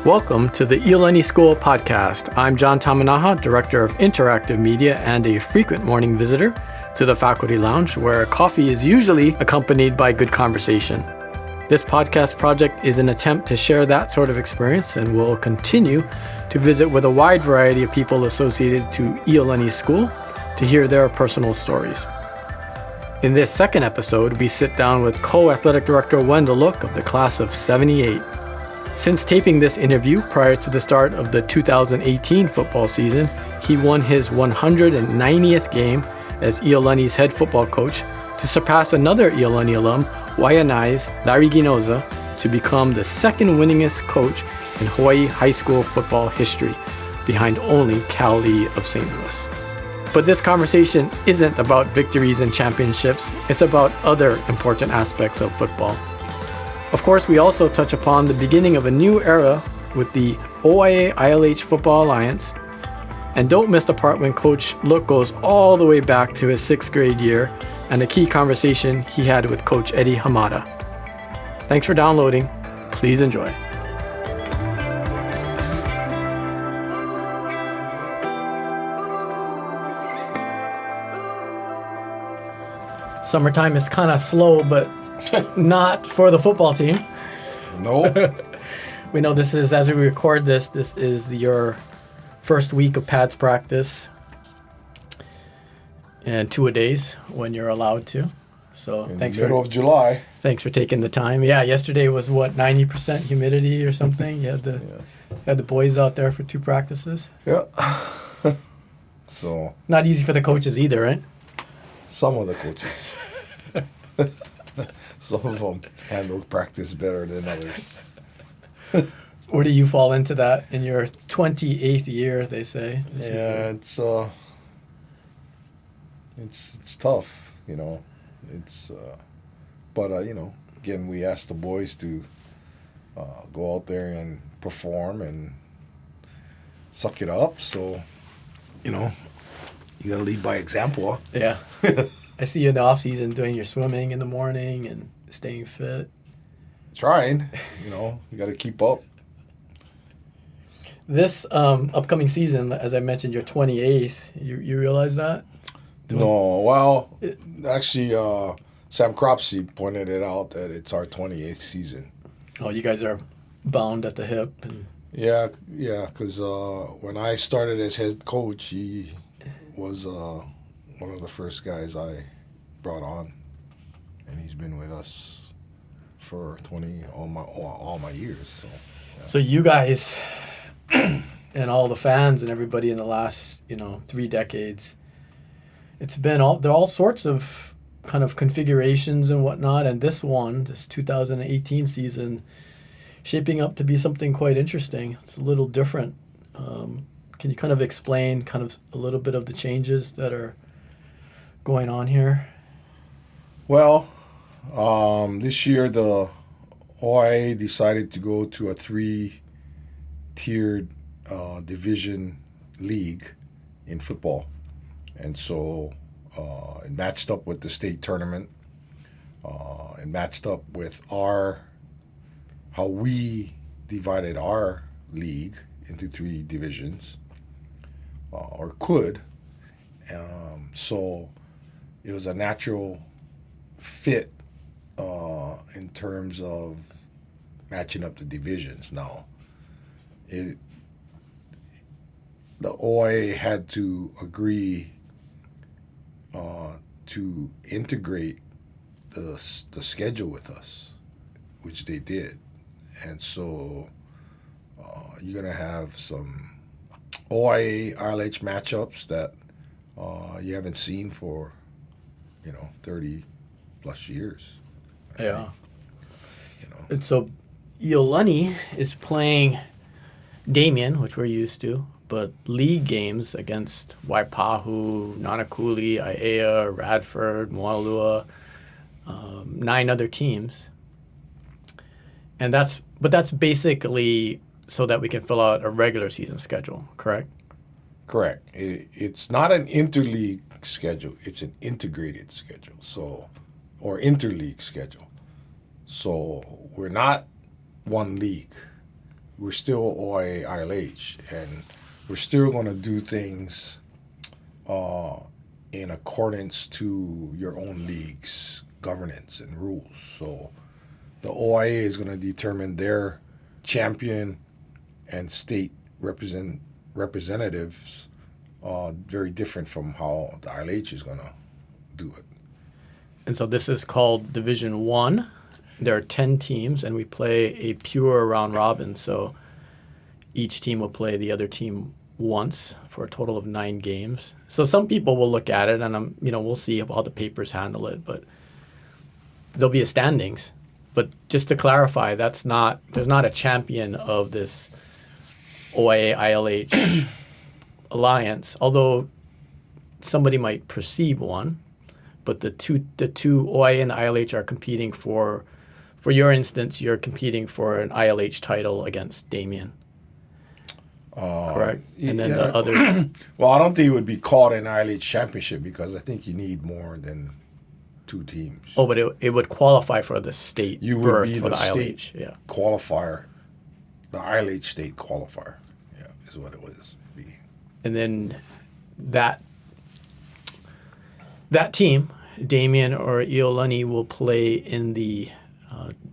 Welcome to the Iolani School podcast. I'm John Tamanaha, Director of Interactive Media and a frequent morning visitor to the faculty lounge, where coffee is usually accompanied by good conversation. This podcast project is an attempt to share that sort of experience, and we'll continue to visit with a wide variety of people associated to Iolani School to hear their personal stories. In this second episode, we sit down with co-athletic director Wendell Look of the class of '78. Since taping this interview prior to the start of the 2018 football season, he won his 190th game as Iolani's head football coach to surpass another Iolani alum, Waianae's Larry Ginoza, to become the second winningest coach in Hawaii high school football history, behind only Cal Lee of St. Louis. But this conversation isn't about victories and championships, it's about other important aspects of football. Of course, we also touch upon the beginning of a new era with the OIA-ILH Football Alliance, and don't miss the part when Coach Look goes all the way back to his 6th grade year and a key conversation he had with Coach Eddie Hamada. Thanks for downloading. Please enjoy. Summertime is kind of slow, but not for the football team. No. We know this is, as we record this is your first week of pads practice and 2-a-days when you're allowed to. So In thanks the middle of July. Thanks for taking the time. Yeah, yesterday was 90% humidity or something. You had the boys out there for 2 practices. Yeah. So not easy for the coaches either, right? some of the coaches. Some of them handle practice better than others. Where do you fall into that in your 28th year, they say? Yeah, it's tough, you know. But again, we ask the boys to go out there and perform and suck it up. So, you got to lead by example. Yeah. I see you in the off season doing your swimming in the morning and staying fit. Trying, you got to keep up. This upcoming season, as I mentioned, you're 28th. You realize that? No, well, actually, Sam Cropsey pointed it out that it's our 28th season. Oh, you guys are bound at the hip. Yeah, because when I started as head coach, he was one of the first guys I brought on, and he's been with us for all my years. So, yeah. So you guys and all the fans and everybody in the last 3 decades, it's been all sorts of kind of configurations and whatnot, and this 2018 season, shaping up to be something quite interesting. It's a little different. Can you kind of explain a little bit of the changes that are going on here? Well, this year the OIA decided to go to a 3-tiered division league in football. And so it matched up with the state tournament. It matched up with how we divided our league into 3 divisions, or could. So it was a natural fit in terms of matching up the divisions. Now, the OIA had to agree to integrate the schedule with us, which they did. And so you're going to have some OIA-ILH matchups that you haven't seen for 30 plus years. Yeah. And so Iolani is playing Damien, which we're used to, but league games against Waipahu, Nanakuli, Aiea, Radford, Moalua, 9 other teams. And that's basically so that we can fill out a regular season schedule, correct? Correct. It's not an interleague schedule. It's an integrated schedule, or interleague schedule. So we're not one league. we're still OIA-ILH, and we're still going to do things in accordance to your own league's governance and rules. So the OIA is going to determine their champion and state representatives very different from how the ILH is going to do it. And so this is called Division 1. There are 10 teams, and we play a pure round robin. So each team will play the other team once for a total of 9 games. So some people will look at it, and we'll see how the papers handle it, but there'll be a standings. But just to clarify, there's not a champion of this OIA-ILH alliance, although somebody might perceive one. But the two OIA and the ILH are competing for your instance, you're competing for an ILH title against Damien. Correct? And then the other... Well, I don't think it would be called an ILH championship because I think you need more than 2 teams. Oh, but it would qualify for the state You would berth be for the ILH. state Yeah. qualifier. The ILH state qualifier, is what it was. And then that team, Damien or Iolani, will play in the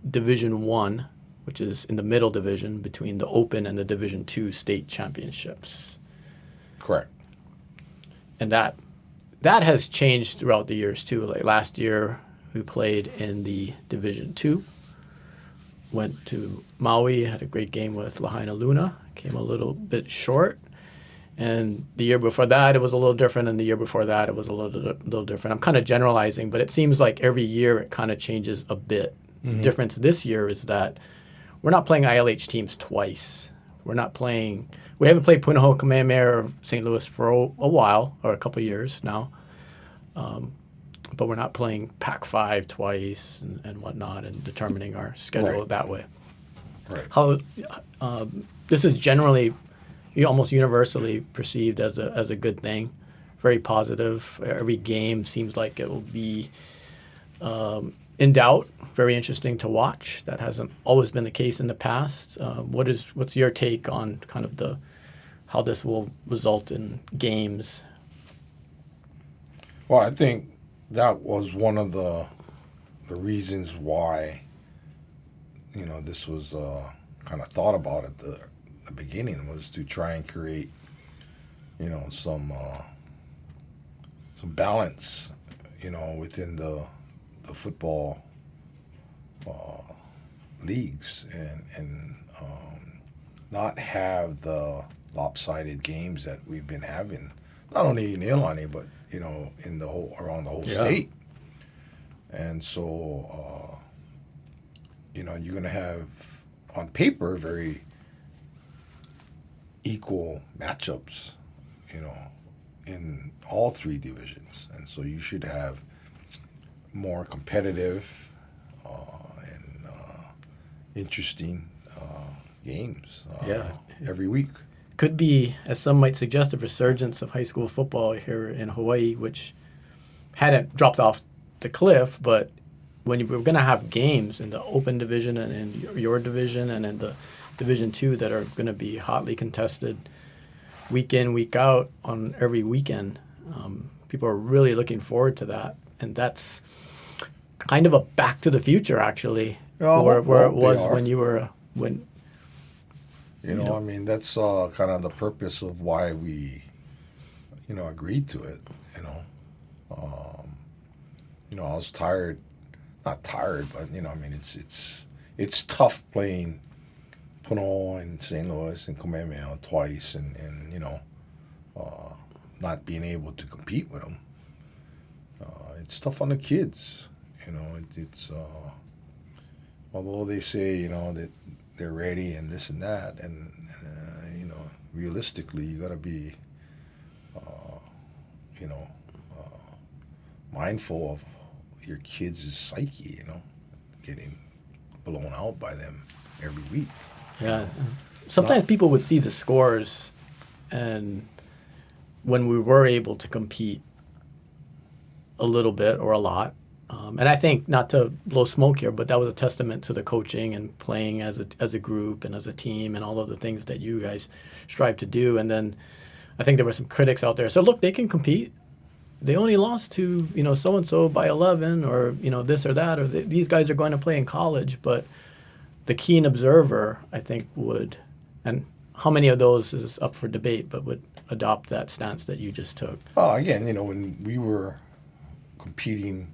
Division 1, which is in the middle division between the Open and the Division 2 state championships. Correct. And that has changed throughout the years too. Like last year, we played in the Division 2. Went to Maui, had a great game with Lahaina Luna, came a little bit short. And the year before that, it was a little different, and the year before that, it was a little different. I'm kind of generalizing, but it seems like every year it kind of changes a bit. The difference this year is that we're not playing ILH teams twice. We haven't played Punahou, Kamehameha, or St. Louis for a while, or a couple of years now. But we're not playing Pac-5 twice and whatnot and determining our schedule that way. Right. This is generally almost universally perceived as a good thing, very positive. Every game seems like it will be in doubt, very interesting to watch. That hasn't always been the case in the past. What's your take on kind of how this will result in games? Well, I think that was one of the reasons why this was kind of thought about at the beginning, was to try and create some balance within the football leagues and not have the lopsided games that we've been having, not only in Iolani but in the whole around the whole state. And so you're going to have on paper very equal matchups in all 3 divisions, and so you should have more competitive and interesting games every week. Could be, as some might suggest, a resurgence of high school football here in Hawaii, which hadn't dropped off the cliff, but when we're going to have games in the Open division and in your division and in the Division 2 that are going to be hotly contested week in, week out on every weekend, people are really looking forward to that. And that's kind of a back to the future, actually, where it was when you were... I mean, that's kind of the purpose of why we, agreed to it. I was tired, not tired, but I mean, it's tough playing Punahou and St. Louis and Kamehameha twice, and not being able to compete with them. It's tough on the kids. It's although they say that they're ready and this and that, and realistically you got to be mindful of your kids' psyche, getting blown out by them every week. Yeah. Sometimes people would see the scores, and when we were able to compete a little bit or a lot, And I think, not to blow smoke here, but that was a testament to the coaching and playing as a group and as a team and all of the things that you guys strive to do. And then I think there were some critics out there. So look, they can compete. They only lost to, so and so by 11, or this or that, or these guys are going to play in college. But the keen observer, I think, would, and how many of those is up for debate, but would adopt that stance that you just took. Again, when we were competing,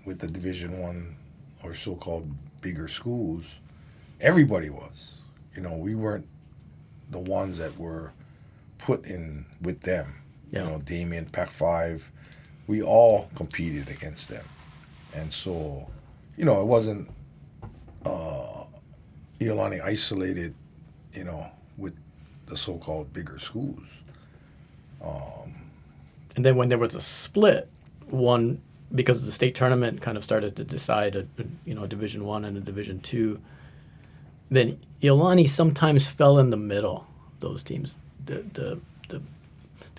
with the Division One or so-called bigger schools, everybody was. We weren't the ones that were put in with them. Yeah. Damien, Pac-5, we all competed against them. And so, it wasn't Iolani isolated, with the so-called bigger schools. And then when there was a split, one, because the state tournament kind of started to decide a Division One and a Division Two, then Iolani sometimes fell in the middle of those teams. The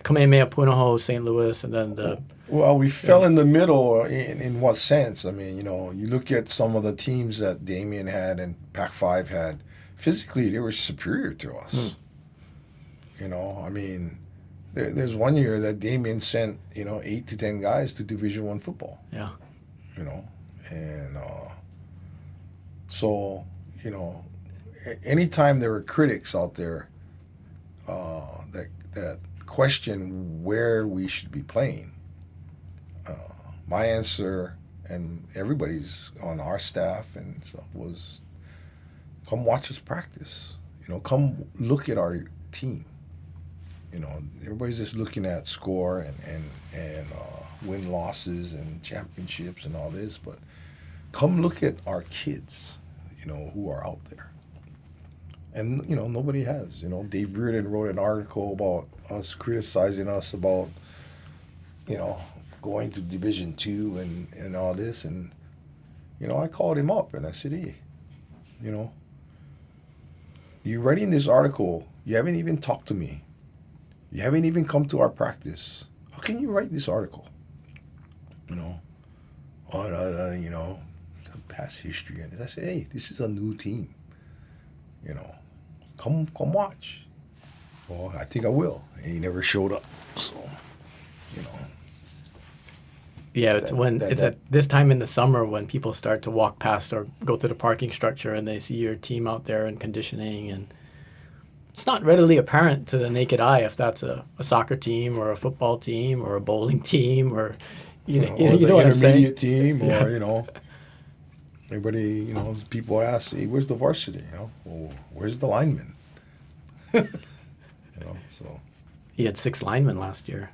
Kamehameha, Punahou, St. Louis, and then Well, we fell in the middle in what sense? I mean, you look at some of the teams that Damien had and Pac-5 had, physically they were superior to us. I mean, there's one year that Damien sent, 8 to 10 guys to Division One football. Yeah. And so, anytime there were critics out there that question where we should be playing, my answer, and everybody's on our staff and stuff, was come watch us practice. Come look at our team. Everybody's just looking at score and win losses and championships and all this, but come look at our kids, who are out there. And, nobody has. Dave Reardon wrote an article about us, criticizing us about, going to Division Two and all this. And, I called him up and I said, hey, you're writing this article. You haven't even talked to me. You haven't even come to our practice. How can you write this article? On, past history. And I said, hey, this is a new team. Come watch. Well, I think I will. And he never showed up. So, Yeah, it's at this time in the summer when people start to walk past or go to the parking structure and they see your team out there and conditioning, and it's not readily apparent to the naked eye if that's a soccer team or a football team or a bowling team or you know what I'm saying? Intermediate team, or everybody, people ask, hey, where's the varsity? Well, where's the lineman? So He had 6 linemen last year.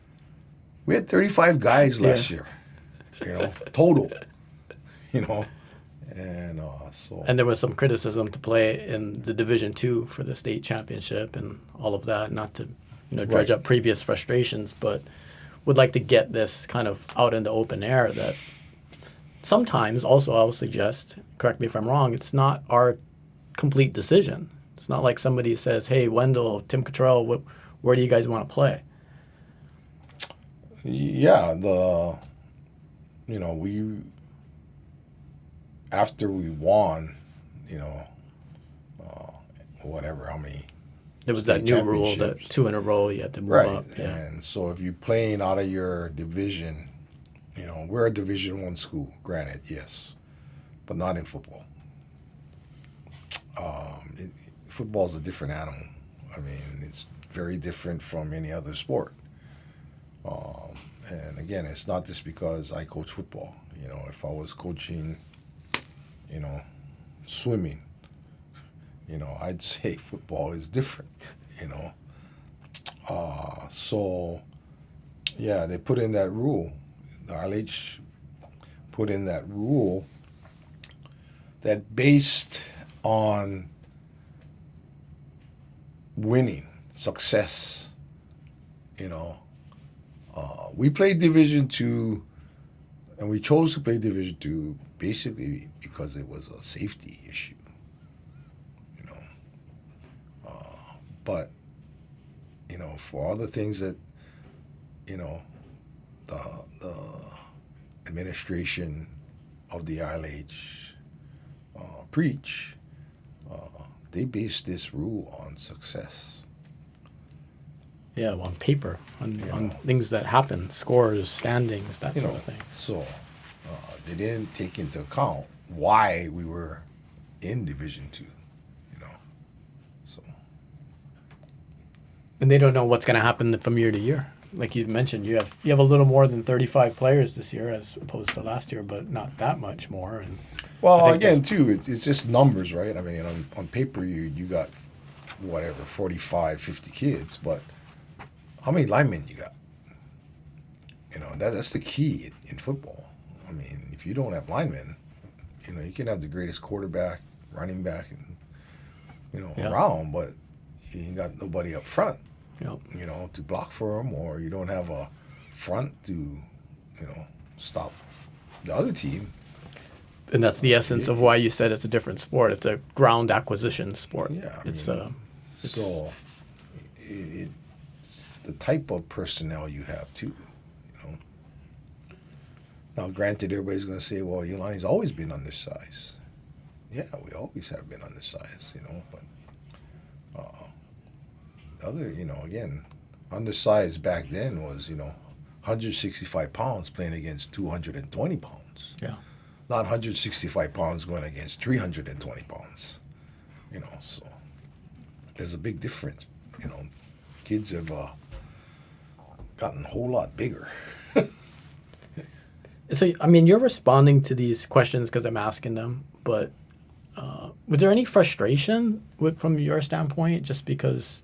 we had 35 guys last year, total, and so. And there was some criticism to play in the Division Two for the state championship and all of that, not to dredge up previous frustrations, but would like to get this kind of out in the open air that sometimes also I will suggest, correct me if I'm wrong, it's not our complete decision. It's not like somebody says, hey, Wendell, Tim Cottrell, where do you guys want to play? Yeah, we, after we won, whatever, how many. There was that new rule that 2 in a row you had to move up. Yeah. And so if you're playing out of your division, we're a Division One school, granted, yes, but not in football. Football is a different animal. I mean, it's very different from any other sport. And again, it's not just because I coach football. If I was coaching, swimming, I'd say football is different, So, yeah, they put in that rule. The ILH put in that rule that based on winning, success, we played Division Two, and we chose to play Division Two basically because it was a safety issue, but for other things that, the administration of the ILH preach, they base this rule on success. Yeah, on paper, on things that happen, scores, standings, that sort of thing. So they didn't take into account why we were in Division II, So. And they don't know what's going to happen from year to year. Like you mentioned, you have a little more than 35 players this year as opposed to last year, but not that much more. And well, again, too, it's just numbers, right? I mean, on paper, you got, 45, 50 kids, but how many linemen you got? That's the key in football. I mean, if you don't have linemen, you can have the greatest quarterback, running back, and, around, but you ain't got nobody up front, to block for them, or you don't have a front to, stop the other team. And that's the essence of why you said it's a different sport. It's a ground acquisition sport. Yeah, it's so it's the type of personnel you have too. Now, granted, everybody's going to say, "Well, Iolani's always been undersized." Yeah, we always have been undersized, but the other, again, undersized back then was 165 pounds playing against 220 pounds. Yeah. Not 165 pounds going against 320 pounds. So there's a big difference. Kids have gotten a whole lot bigger. So, I mean, you're responding to these questions because I'm asking them, but was there any frustration from your standpoint, just because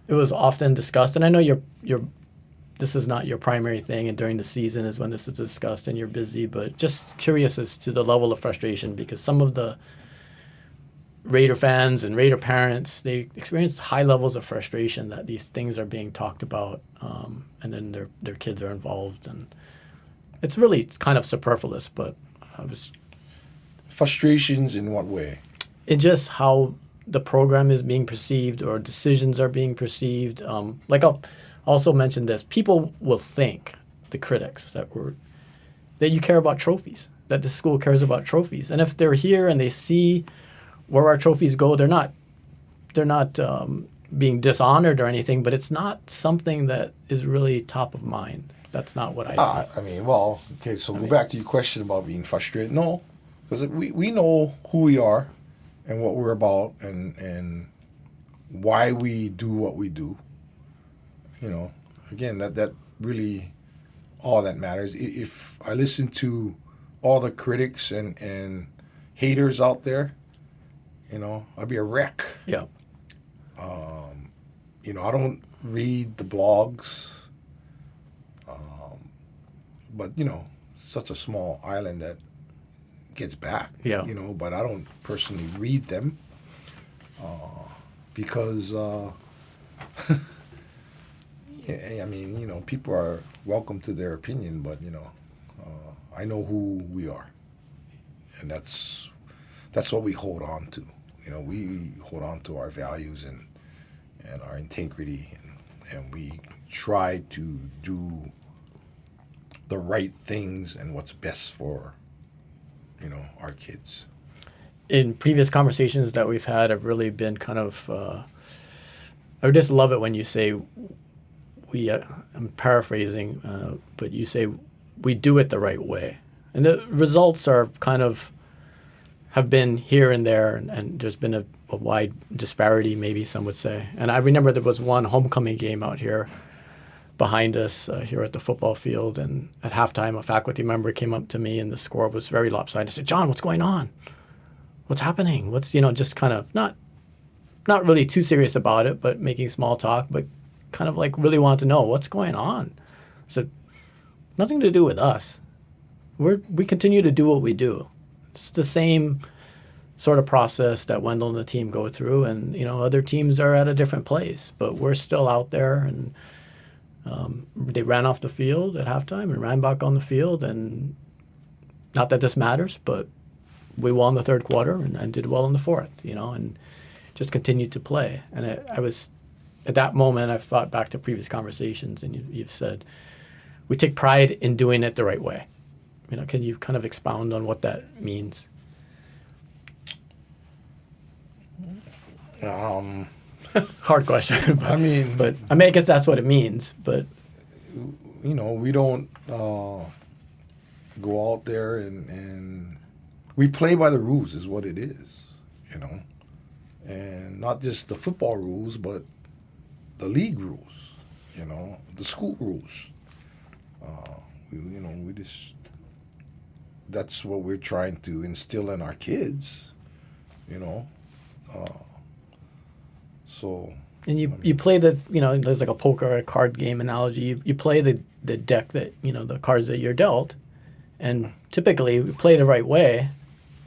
it was often discussed? And I know this is not your primary thing, and during the season is when this is discussed and you're busy, but just curious as to the level of frustration, because some of the Raider fans and Raider parents, they experienced high levels of frustration that these things are being talked about, and then their kids are involved, and it's really kind of superfluous, but I was... Frustrations in what way? In just how the program is being perceived or decisions are being perceived. Like I'll also mention this. People will think, the critics, that you care about trophies, that the school cares about trophies. And if they're here and they see where our trophies go, they're not being dishonored or anything, but it's not something that is really top of mind. That's not what I see. I mean, go back to your question about being frustrated. No, because we know who we are and what we're about and why we do what we do. Again, that really all that matters. If I listen to all the critics and haters out there, I'd be a wreck. Yeah. I don't read the blogs. But, such a small island that gets back, but I don't personally read them because, I mean, people are welcome to their opinion, but, I know who we are. And that's what we hold on to. We hold on to our values and our integrity, and we try to do the right things and what's best for, our kids. In previous conversations that we've had, I've really been kind of, I just love it when you say I'm paraphrasing, but you say we do it the right way. And the results are have been here and there, and there's been a wide disparity, maybe some would say. And I remember there was one homecoming game out here behind us here at the football field, and at halftime a faculty member came up to me and the score was very lopsided. I said, "John, what's going on? What's happening? What's," just kind of not really too serious about it, but making small talk, but kind of like really want to know what's going on. I said, "Nothing to do with us. We continue to do what we do. It's the same sort of process that Wendell and the team go through, and other teams are at a different place, but we're still out there." And they ran off the field at halftime and ran back on the field, and not that this matters, but we won the third quarter and did well in the fourth, and just continued to play. And I was, at that moment, I've thought back to previous conversations, and you've said, we take pride in doing it the right way. Can you kind of expound on what that means? Hard question. But, I mean, I guess that's what it means. But we don't go out there and we play by the rules is what it is, and not just the football rules, but the league rules, the school rules. We just, that's what we're trying to instill in our kids, so. And you play there's like a poker or a card game analogy. You play the deck that, the cards that you're dealt. And typically, we play the right way.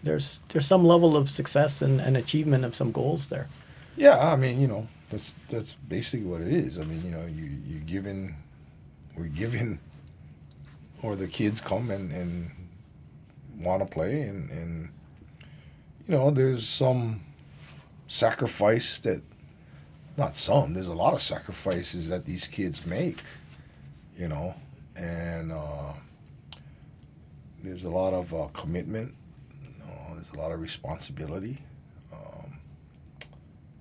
There's some level of success and achievement of some goals there. Yeah, that's basically what it is. We're given, or the kids come and want to play, and there's some sacrifice that, not some, there's a lot of sacrifices that these kids make, and there's a lot of commitment, there's a lot of responsibility.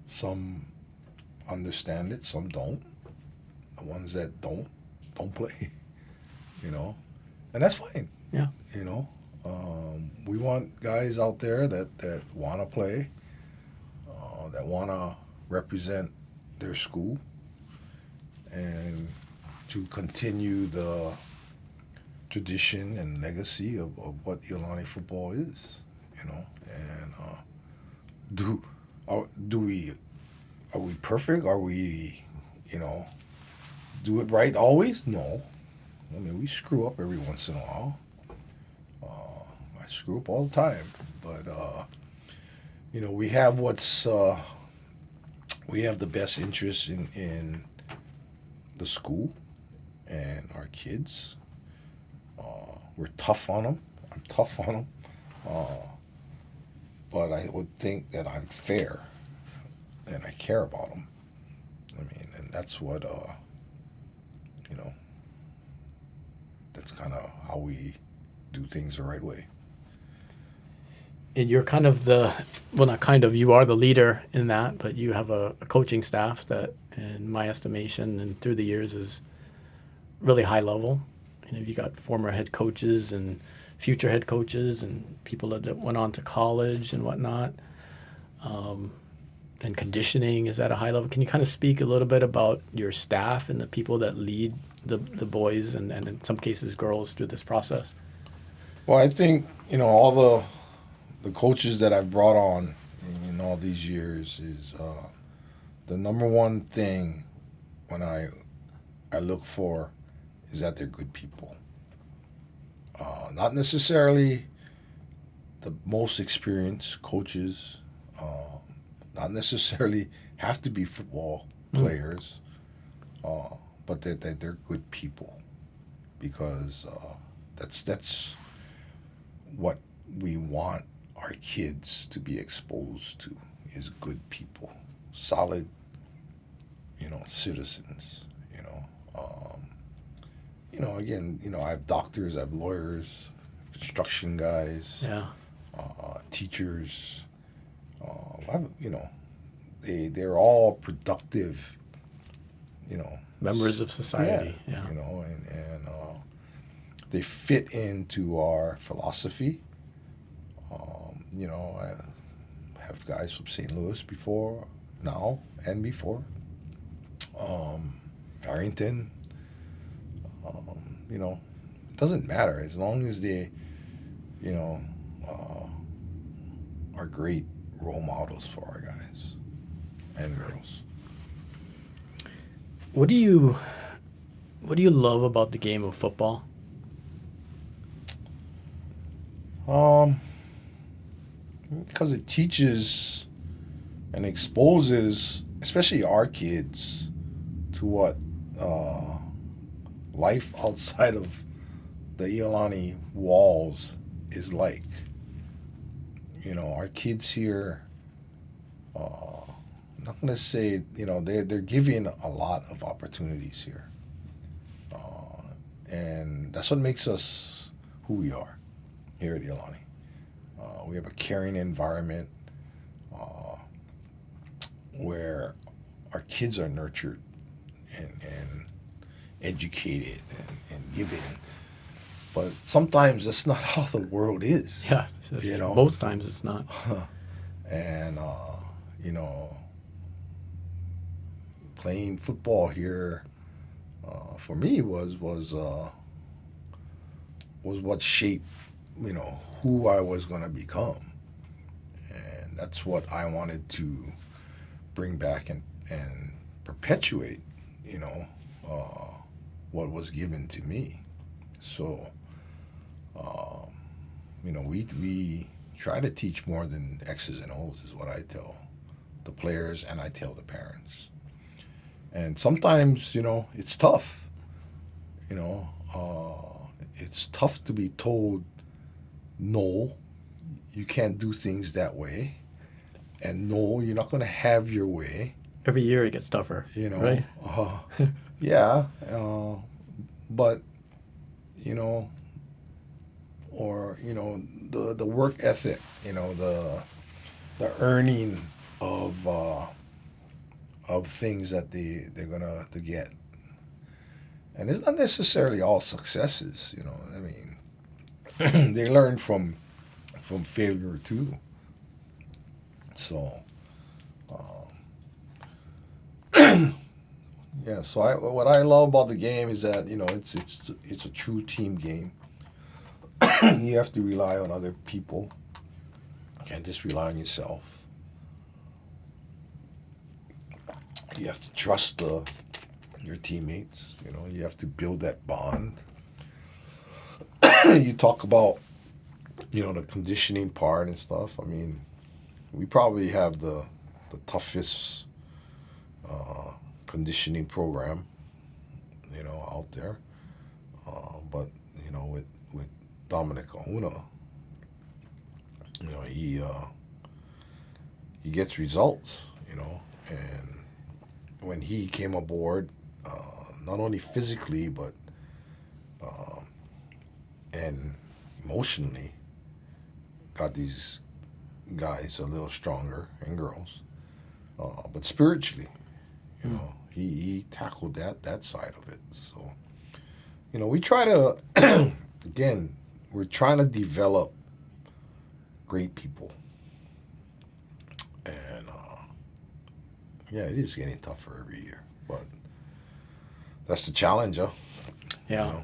Some understand it, some don't. The ones that don't play, and that's fine. Yeah. We want guys out there that want to play, that want to represent their school, and to continue the tradition and legacy of what Iolani football is, and are we perfect? Are we, do it right always? No. We screw up every once in a while. I screw up all the time, but we have we have the best interest in the school and our kids. We're tough on them. I'm tough on them. But I would think that I'm fair and I care about them. And that's what, that's kind of how we do things the right way. And you're kind of you are the leader in that, but you have a coaching staff that, in my estimation and through the years, is really high level. You got former head coaches and future head coaches and people that went on to college and whatnot. And conditioning is at a high level. Can you kind of speak a little bit about your staff and the people that lead the boys and in some cases girls through this process? Well, I think, all the coaches that I've brought on in all these years is the number one thing when I look for is that they're good people. Not necessarily the most experienced coaches, not necessarily have to be football players, but that they're good people, because that's what we want our kids to be exposed to, is good people, solid, citizens. Again, I have doctors, I have lawyers, construction guys, teachers. They're all productive, members of society. Yeah. And they fit into our philosophy. I have guys from St. Louis before, now, and before. Arrington. It doesn't matter as long as they, are great role models for our guys and girls. What do you love about the game of football? Because it teaches and exposes, especially our kids, to what life outside of the Iolani walls is like. Our kids here, I'm not going to say, they're given a lot of opportunities here. And that's what makes us who we are here at Iolani. We have a caring environment where our kids are nurtured and educated and given. But sometimes that's not how the world is. Yeah, most times it's not. And, playing football here for me was what shaped, who I was going to become. And that's what I wanted to bring back and perpetuate, what was given to me. So, we try to teach more than X's and O's is what I tell the players and I tell the parents. And sometimes, it's tough. It's tough to be told, no, you can't do things that way. And no, you're not going to have your way. Every year it gets tougher, right? Yeah. But, or, the work ethic, the earning of things that they're gonna to get. And it's not necessarily all successes, I mean, they learn from failure too. So, yeah. So what I love about the game is that it's a true team game. You have to rely on other people. You can't just rely on yourself. You have to trust your teammates. You have to build that bond. You talk about, the conditioning part and stuff. I mean, we probably have the toughest conditioning program, out there. But with Dominic Ahuna, he gets results, and when he came aboard, not only physically but and emotionally, got these guys a little stronger and girls, but spiritually, he tackled that side of it. So, we try to again, we're trying to develop great people, and yeah, it is getting tougher every year, but that's the challenge, huh? Yeah.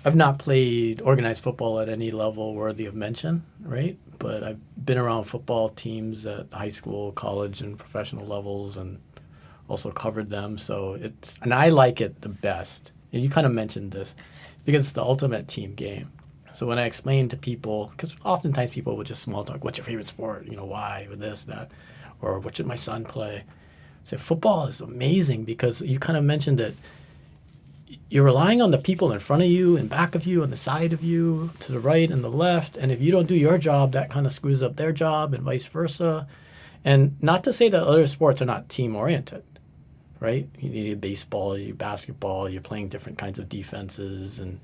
I've not played organized football at any level worthy of mention, right? But I've been around football teams at high school, college, and professional levels, and also covered them. So and I like it the best. And you kind of mentioned this because it's the ultimate team game. So when I explain to people, because oftentimes people would just small talk, what's your favorite sport? Why, with this, that, or what should my son play? I say football is amazing because you kind of mentioned it. You're relying on the people in front of you and back of you and the side of you, to the right and the left. And if you don't do your job, that kind of screws up their job and vice versa. And not to say that other sports are not team-oriented, right? You need baseball, you basketball, you're playing different kinds of defenses, and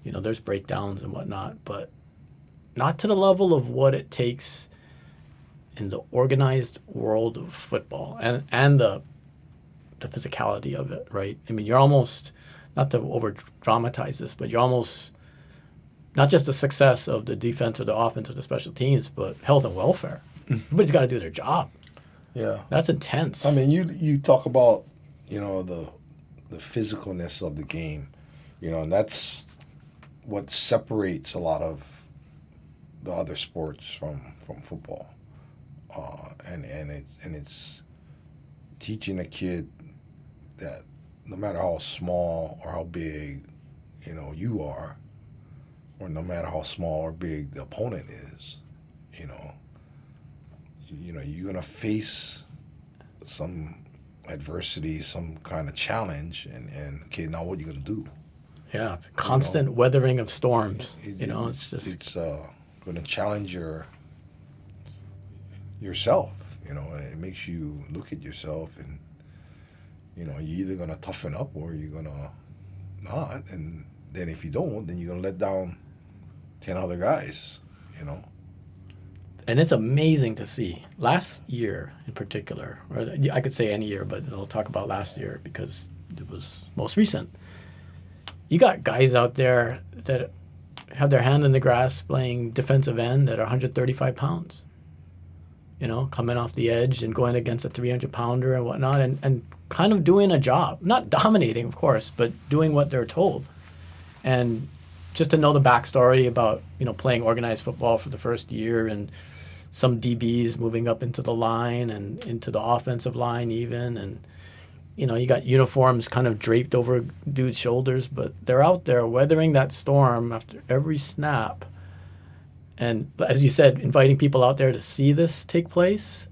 there's breakdowns and whatnot, but not to the level of what it takes in the organized world of football and the physicality of it, right? I mean, you're almost, not to over dramatize this, but you're almost not just the success of the defense or the offense or the special teams, but health and welfare. Everybody's got to do their job. Yeah, that's intense. I mean, you talk about the physicalness of the game, and that's what separates a lot of the other sports from football, and it's teaching a kid that no matter how small or how big you are, or no matter how small or big the opponent is, you're gonna face some adversity, some kind of challenge, and okay, now what are you gonna do? Yeah, it's a constant weathering of storms. It's going to challenge yourself. It makes you look at yourself, and you're either going to toughen up or you're going to not, and then if you don't, then you're going to let down 10 other guys, you know. And it's amazing to see. Last year in particular, or I could say any year, but I'll talk about last year because it was most recent. You got guys out there that have their hand in the grass playing defensive end that are 135 pounds. You know, coming off the edge and going against a 300-pounder and whatnot, and kind of doing a job. Not dominating, of course, but doing what they're told. And just to know the backstory about, you know, playing organized football for the first year and some DBs moving up into the line and into the offensive line even. And, you know, you got uniforms kind of draped over dudes' shoulders, but they're out there weathering that storm after every snap. And as you said, inviting people out there to see this take place,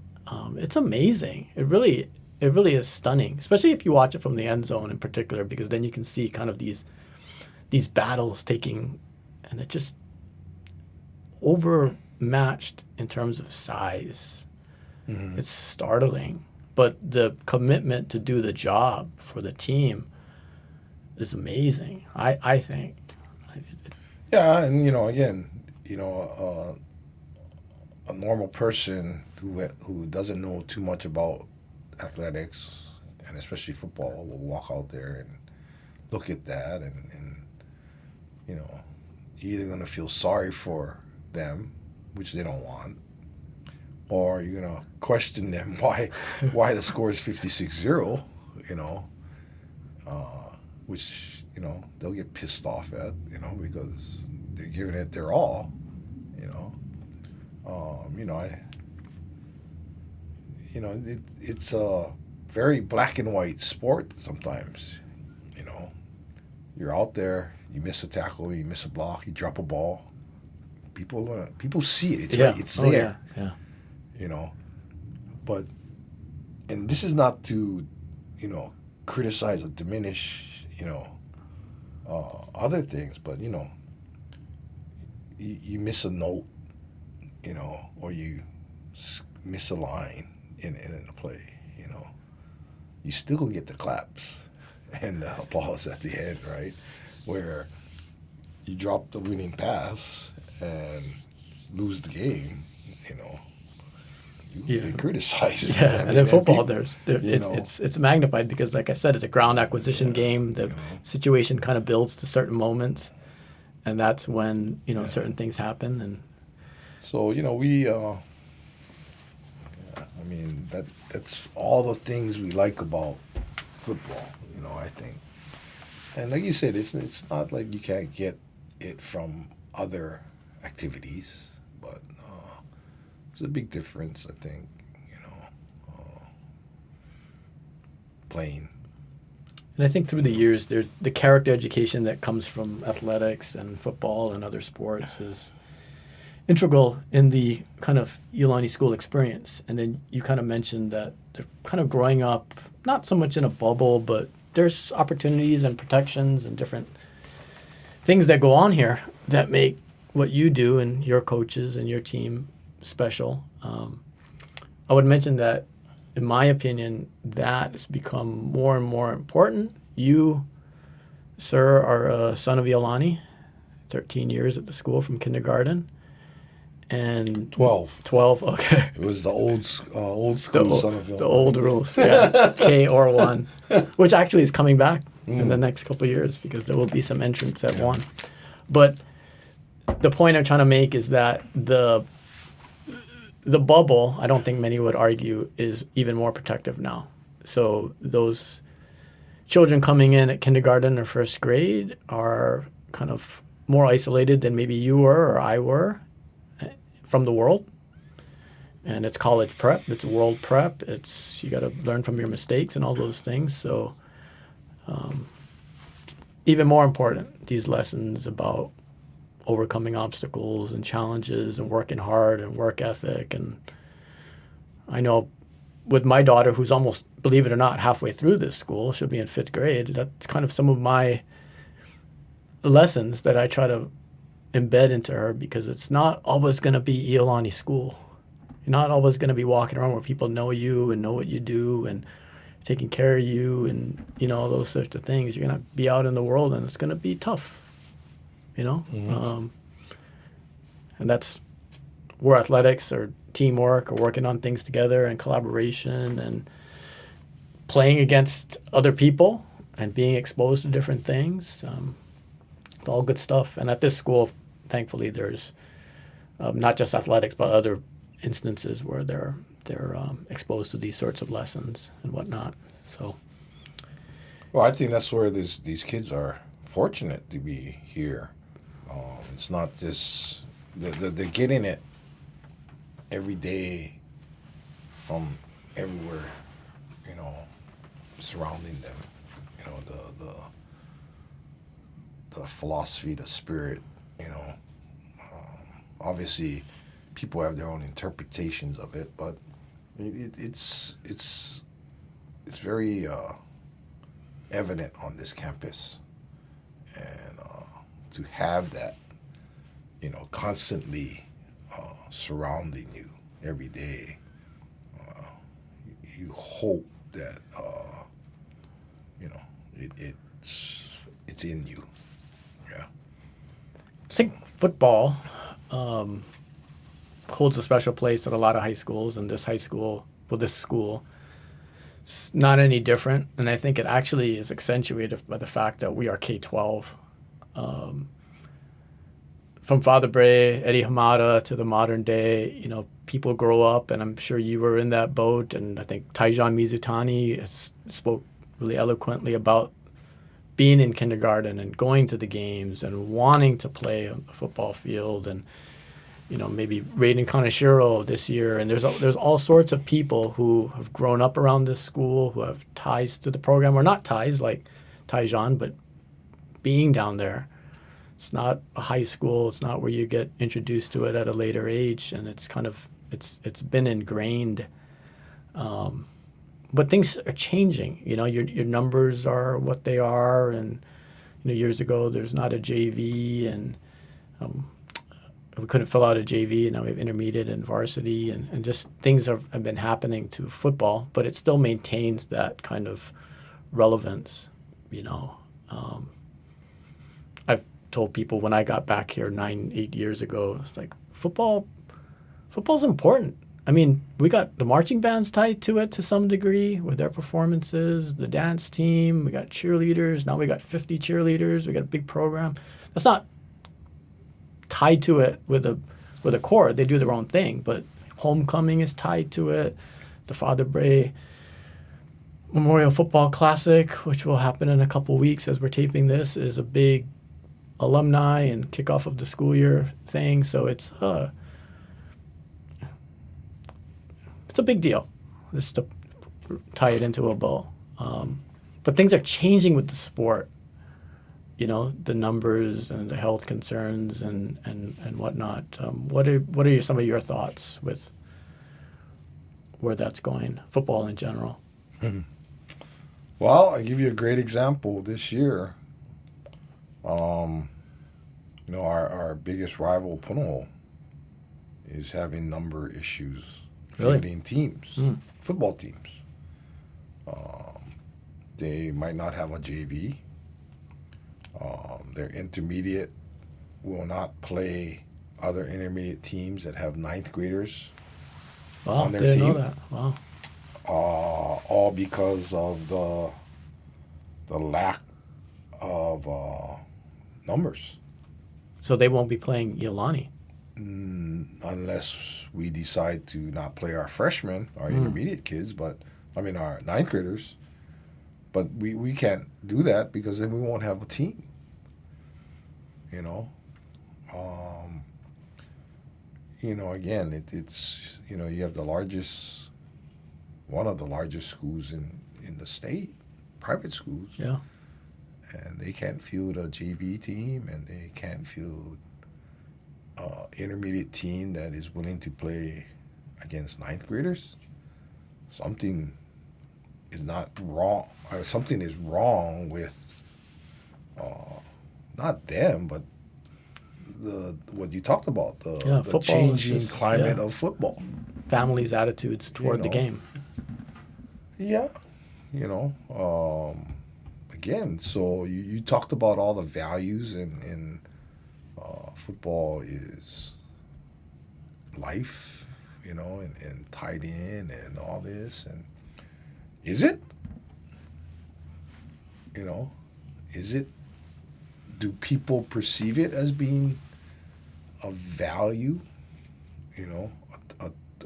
it's amazing. It really is stunning, especially if you watch it from the end zone in particular, because then you can see kind of these battles taking, and it just overmatched in terms of size. Mm-hmm. It's startling, but the commitment to do the job for the team is amazing. I think. Yeah, and you know, again, you know, a normal person who doesn't know too much about athletics and especially football will walk out there and look at that and you know, you're either going to feel sorry for them, which they don't want, or you're going to question them why the score is 56-0, you know, which, you know, they'll get pissed off at, you know, because they're giving it their all, you know. It's a very black and white sport sometimes, you know. You're out there, you miss a tackle, you miss a block, you drop a ball. People see it. It's right, it's there. Yeah. You know. And this is not to, you know, criticize or diminish, you know, other things, but you know, you miss a note, you know, or you miss a line in a play, you know, you still gonna get the claps and the applause at the end, right? Where you drop the winning pass and lose the game, you know, you get criticized. Yeah, and in football, it's magnified because, like I said, it's a ground acquisition game. The situation kind of builds to certain moments, and that's when, you know, certain things happen. And so, you know, I mean, that's all the things we like about football, you know, I think. And like you said, it's not like you can't get it from other activities, but it's a big difference, I think, you know, playing. And I think through the years, there's the character education that comes from athletics and football and other sports is integral in the kind of Iolani school experience. And then you kind of mentioned that they're kind of growing up, not so much in a bubble, but there's opportunities and protections and different things that go on here that make what you do and your coaches and your team special. I would mention that, in my opinion, that has become more and more important. You, sir, are a son of Iolani, 13 years at the school from kindergarten. And 12. 12, okay. It was the old school son of Iolani. The old rules, yeah. K or 1, which actually is coming back in the next couple of years because there will be some entrants at 1. But the point I'm trying to make is that the bubble, I don't think many would argue, is even more protective now. So those children coming in at kindergarten or first grade are kind of more isolated than maybe you were or I were from the world. And it's college prep, it's world prep, it's you got to learn from your mistakes and all those things. So even more important, these lessons about overcoming obstacles and challenges and working hard and work ethic. And I know with my daughter, who's almost, believe it or not, halfway through this school, she'll be in 5th grade, that's kind of some of my lessons that I try to embed into her, because it's not always going to be Iolani school. You're not always going to be walking around where people know you and know what you do and taking care of you and, you know, those sorts of things. You're going to be out in the world and it's going to be tough. you know? And that's where athletics or teamwork or working on things together and collaboration and playing against other people and being exposed to different things. It's all good stuff. And at this school, thankfully, there's not just athletics, but other instances where they're exposed to these sorts of lessons and whatnot. So, Well, I think that's where these kids are fortunate to be here. It's not just they're getting it every day from everywhere, you know, surrounding them. You know, the philosophy, the spirit. You know, obviously, people have their own interpretations of it, but it's very evident on this campus, and to have that, you know, constantly surrounding you every day, you hope that you know it's in you. Yeah. I think football holds a special place at a lot of high schools, and this school, it's not any different. And I think it actually is accentuated by the fact that we are K-12. From Father Bray, Eddie Hamada to the modern day, you know, people grow up, and I'm sure you were in that boat. And I think Taijan Mizutani spoke really eloquently about being in kindergarten and going to the games and wanting to play a football field, and you know, maybe Raiden Kaneshiro this year. And there's all sorts of people who have grown up around this school, who have ties to the program, or not ties like Taijan, but being down there. It's not a high school. It's not where you get introduced to it at a later age, and it's kind of it's been ingrained. But things are changing. You know, your numbers are what they are, and you know, years ago there's not a JV, and we couldn't fill out a JV, and now we have intermediate and varsity, and just things have been happening to football, but it still maintains that kind of relevance. You know, I've told people when I got back here 8 years ago, it's like football's important. I mean, we got the marching bands tied to it to some degree with their performances, the dance team, we got cheerleaders, now we got 50 cheerleaders, we got a big program. That's not tied to it with a core. They do their own thing, but homecoming is tied to it. The Father Bray Memorial Football Classic, which will happen in a couple weeks as we're taping this, is a big alumni and kickoff of the school year thing. So it's a big deal, just to tie it into a bow. But things are changing with the sport. You know, the numbers and the health concerns and whatnot. What are some of your thoughts with where that's going, football in general? Well, I give you a great example this year. You know, our biggest rival, Punahou, is having number issues fielding teams, football teams. They might not have a JV. Their intermediate will not play other intermediate teams that have ninth graders on their team. Didn't know that. Wow. All because of the lack of numbers. So they won't be playing Iolani. Unless we decide to not play our freshmen, our intermediate kids, our ninth graders. But we can't do that because then we won't have a team. You know? You know, again, it's, you know, you have one of the largest schools in the state, private schools. Yeah. And they can't field a JV team, and they can't field intermediate team that is willing to play against ninth graders. Something is not wrong. Or something is wrong with not them, but what you talked about, the changing climate of football. Families' attitudes toward the game. Yeah, you know. Again, so you talked about all the values and football is life, and tied in and all this. And is it? Is it? Do people perceive it as being of value?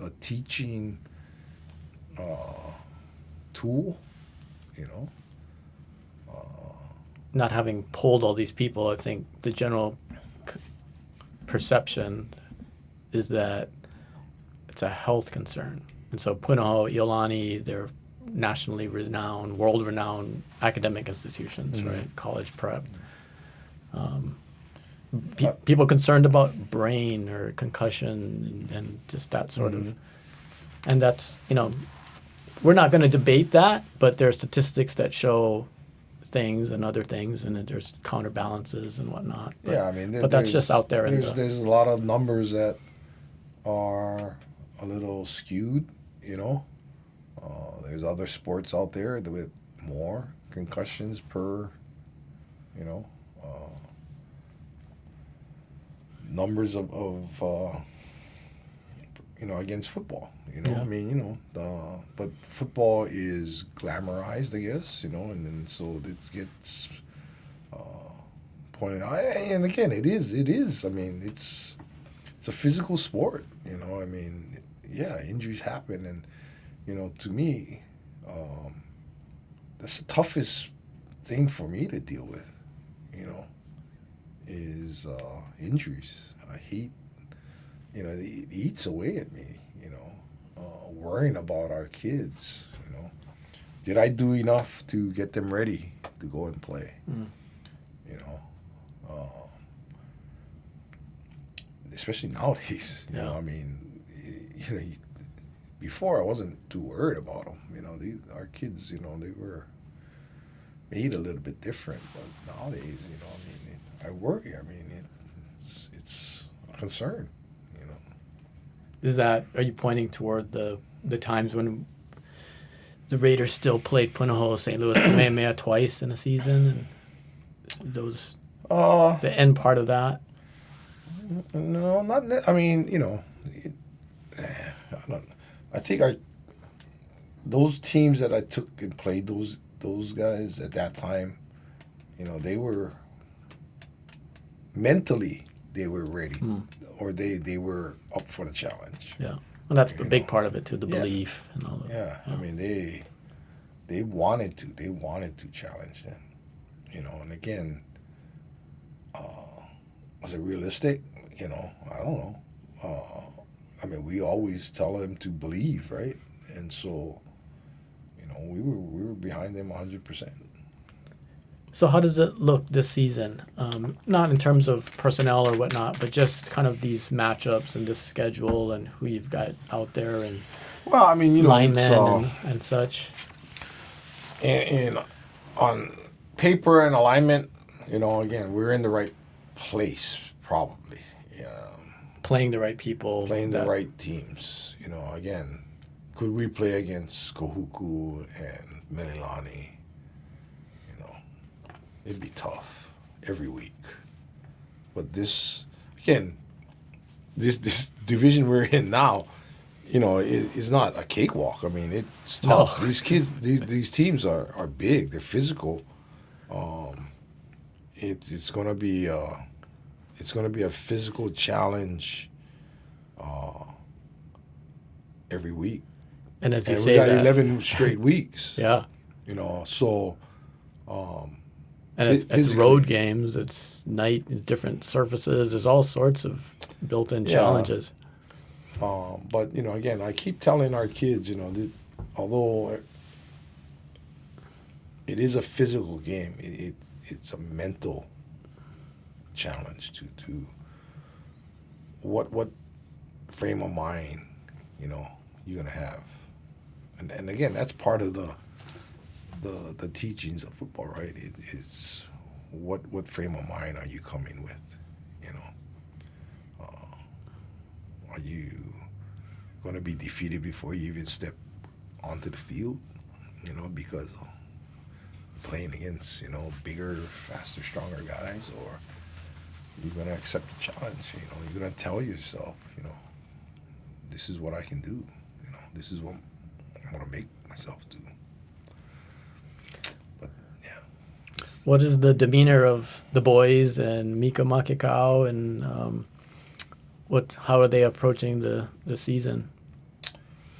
A teaching tool, Not having polled all these people, I think the general perception is that it's a health concern. And so Punahou, Iolani, they're nationally renowned, world-renowned academic institutions, right? College prep. People concerned about brain or concussion and just that sort of. And that's, we're not going to debate that, but there are statistics that show things and other things, and there's counterbalances and whatnot. But, but that's just out there. There's a lot of numbers that are a little skewed, There's other sports out there with more concussions per, numbers of against football. But football is glamorized, I guess, and so it gets pointed out. And again, it is. It's a physical sport. Injuries happen, and to me, that's the toughest thing for me to deal with. Is injuries. I hate. It eats away at me. Worrying about our kids. Did I do enough to get them ready to go and play? Especially nowadays. Before I wasn't too worried about them. Our kids, they were made a little bit different. But nowadays, I worry. It's a concern. Are you pointing toward the times when the Raiders still played Punahou, St. Louis, Kamehameha twice in a season, and those the end part of that? No, not. I think those teams that I took and played those guys at that time, they were mentally they were ready, or they were up for the challenge. Yeah, well, that's a big part of it too, the belief and all that. Yeah, they wanted to challenge them, and again, was it realistic? I don't know. We always tell them to believe, right? And so, we were behind them 100%. So how does it look this season? Not in terms of personnel or whatnot, but just kind of these matchups and this schedule and who you've got out there and linemen and such. And on paper and alignment, again, we're in the right place probably. Playing the right people. Playing the right teams. Again, could we play against Kohuku and Melilani? It'd be tough every week. But this division we're in now, is not a cakewalk. It's tough. No. These kids, these teams are big. They're physical. It's gonna be a physical challenge every week. And as you and say, we got 11 straight weeks. Yeah. So. And it's road games. It's night. It's different surfaces. There's all sorts of built-in challenges. But again, I keep telling our kids, although it is a physical game, it's a mental challenge to what frame of mind, you're gonna have, and again, that's part of the teachings of football, right? It is what frame of mind are you coming with? Are you going to be defeated before you even step onto the field? Because playing against bigger, faster, stronger guys, or you're gonna accept the challenge. You're gonna tell yourself, this is what I can do. This is what I'm gonna make myself do. But yeah. What is the demeanor of the boys and Mika Makikau, and how are they approaching the season?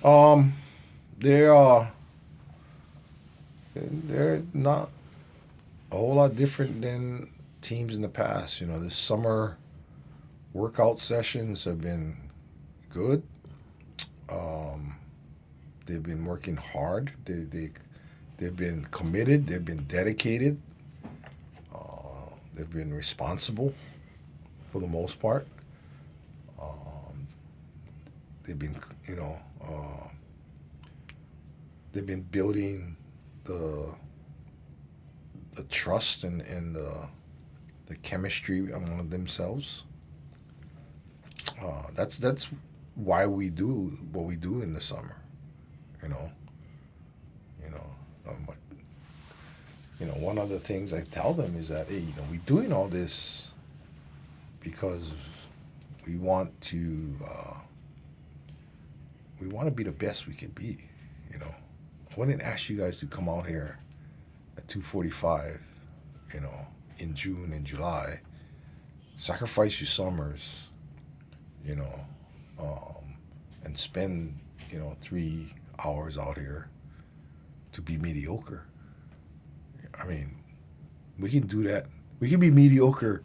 They're not a whole lot different than teams in the past. The summer workout sessions have been good. They've been working hard. They've been committed. They've been dedicated. They've been responsible for the most part. They've been, they've been building the trust and the chemistry among themselves. That's why we do what we do in the summer. One of the things I tell them is that, hey, we're doing all this because we want to be the best we can be. I wouldn't ask you guys to come out here at 2:45, in June and July, sacrifice your summers, and spend 3 hours out here to be mediocre. I mean, we can do that. We can be mediocre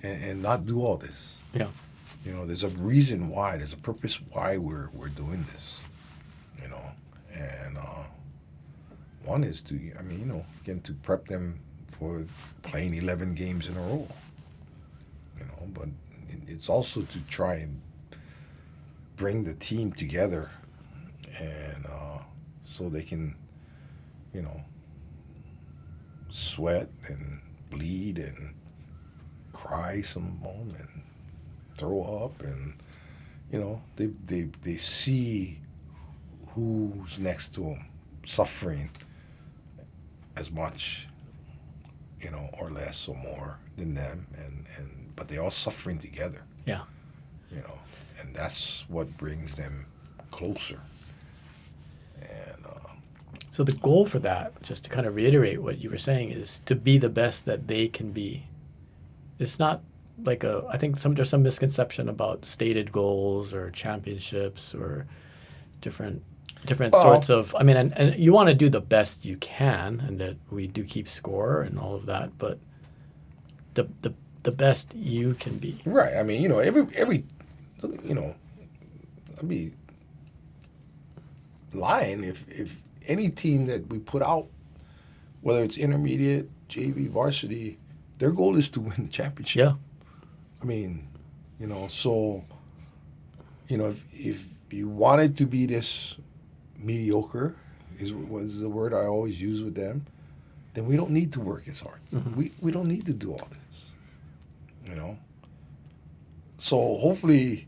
and not do all this. Yeah. There's a reason why. There's a purpose why we're doing this. And one is to, again, to prep them for playing 11 games in a row. But it's also to try and bring the team together, and so they can, sweat and bleed and cry some more and throw up, and they see who's next to them suffering as much, or less or more than them, but they're all suffering together. Yeah. And that's what brings them closer. And so the goal for that, just to kind of reiterate what you were saying, is to be the best that they can be. It's not like I think there's some misconception about stated goals or championships or different sorts of, and you want to do the best you can, and that we do keep score and all of that, but the best you can be. Right. Every I'd be lying if any team that we put out, whether it's intermediate, JV, varsity, their goal is to win the championship. Yeah. So, if you wanted to be this mediocre, was the word I always use with them, then we don't need to work as hard. Mm-hmm. We don't need to do all this. So hopefully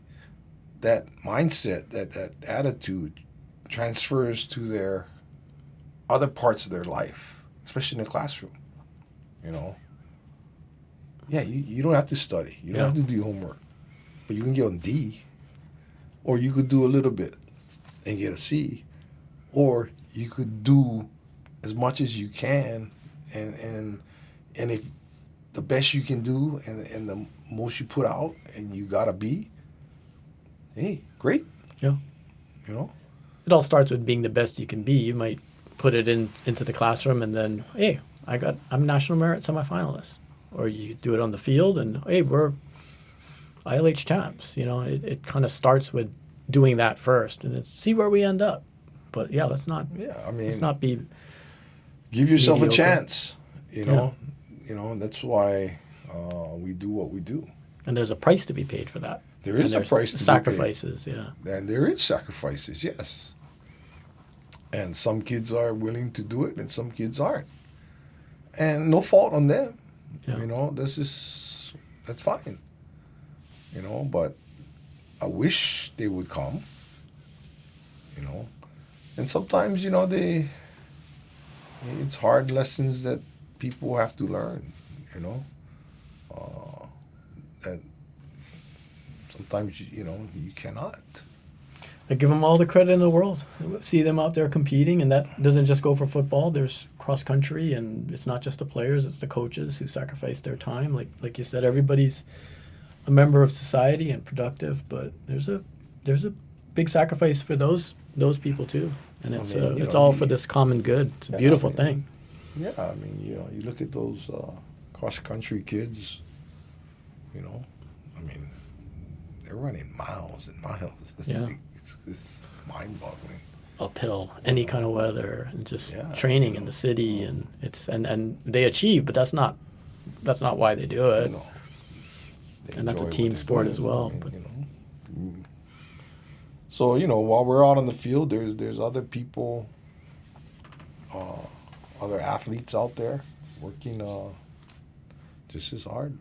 that mindset, that attitude transfers to their other parts of their life, especially in the classroom. Yeah, you don't have to study. You don't have to do homework. But you can get a D, or you could do a little bit and get a C, or you could do as much as you can, and if the best you can do and the most you put out and you got a B, hey, great. Yeah. It all starts with being the best you can be. You might put it into the classroom, and then, hey, I'm national merit semifinalist. Or you do it on the field, and hey, we're ILH champs. It kind of starts with doing that first, and then see where we end up. But yeah, let's not. Yeah, let's not be. Give yourself mediocre. A chance. That's why we do what we do. And there's a price to be paid for that. There is a price to sacrifices, be paid. Yeah. And there is sacrifices, yes. And some kids are willing to do it, and some kids aren't. And no fault on them. Yeah. That's fine. But I wish they would come. And sometimes, it's hard lessons that people have to learn. that sometimes you cannot. I give them all the credit in the world. See them out there competing, and that doesn't just go for football. There's cross country, and it's not just the players; it's the coaches who sacrifice their time. Like you said, everybody's a member of society and productive, but there's a big sacrifice for those people too, and it's all for this common good. It's a beautiful thing. Yeah, I mean, you look at those cross country kids. I mean, they're running miles and miles. It's mind-boggling. Uphill, any kind of weather, and just training in the city, and and they achieve, but that's not why they do it. And that's a team sport as well. So while we're out on the field, there's other people, other athletes out there working just as hard.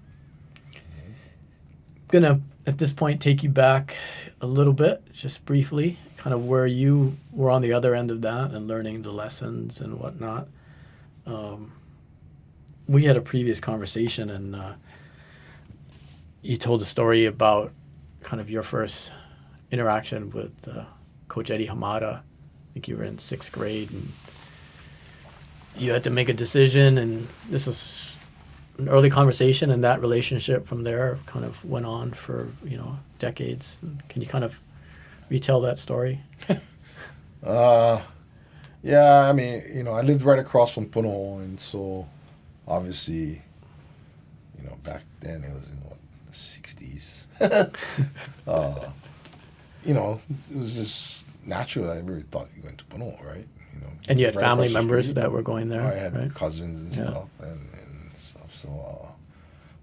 Gonna at this point take you back a little bit, just briefly, kind of where you were on the other end of that and learning the lessons and whatnot. We had a previous conversation, and you told a story about kind of your first interaction with Coach Eddie Hamada. I think you were in 6th grade, and you had to make a decision, and this was an early conversation, and that relationship from there kind of went on for decades. Can you kind of retell that story? Yeah, I mean, I lived right across from Puno, and so obviously, back then it was in the 60s. It was just natural. I really thought you went to Puno, right? And you had right family members that were going there. I had right? cousins and stuff, and stuff. So,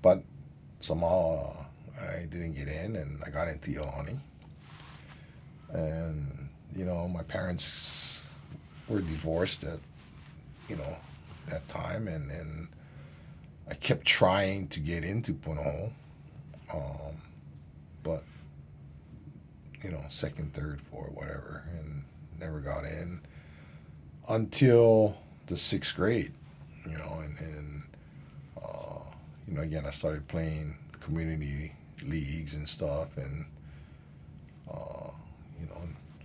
but somehow I didn't get in, and I got into Iolani. And my parents were divorced at that time, and I kept trying to get into Puno, but 2nd, 3rd, 4th, whatever, and never got in until the 6th grade, and again I started playing community leagues and stuff, and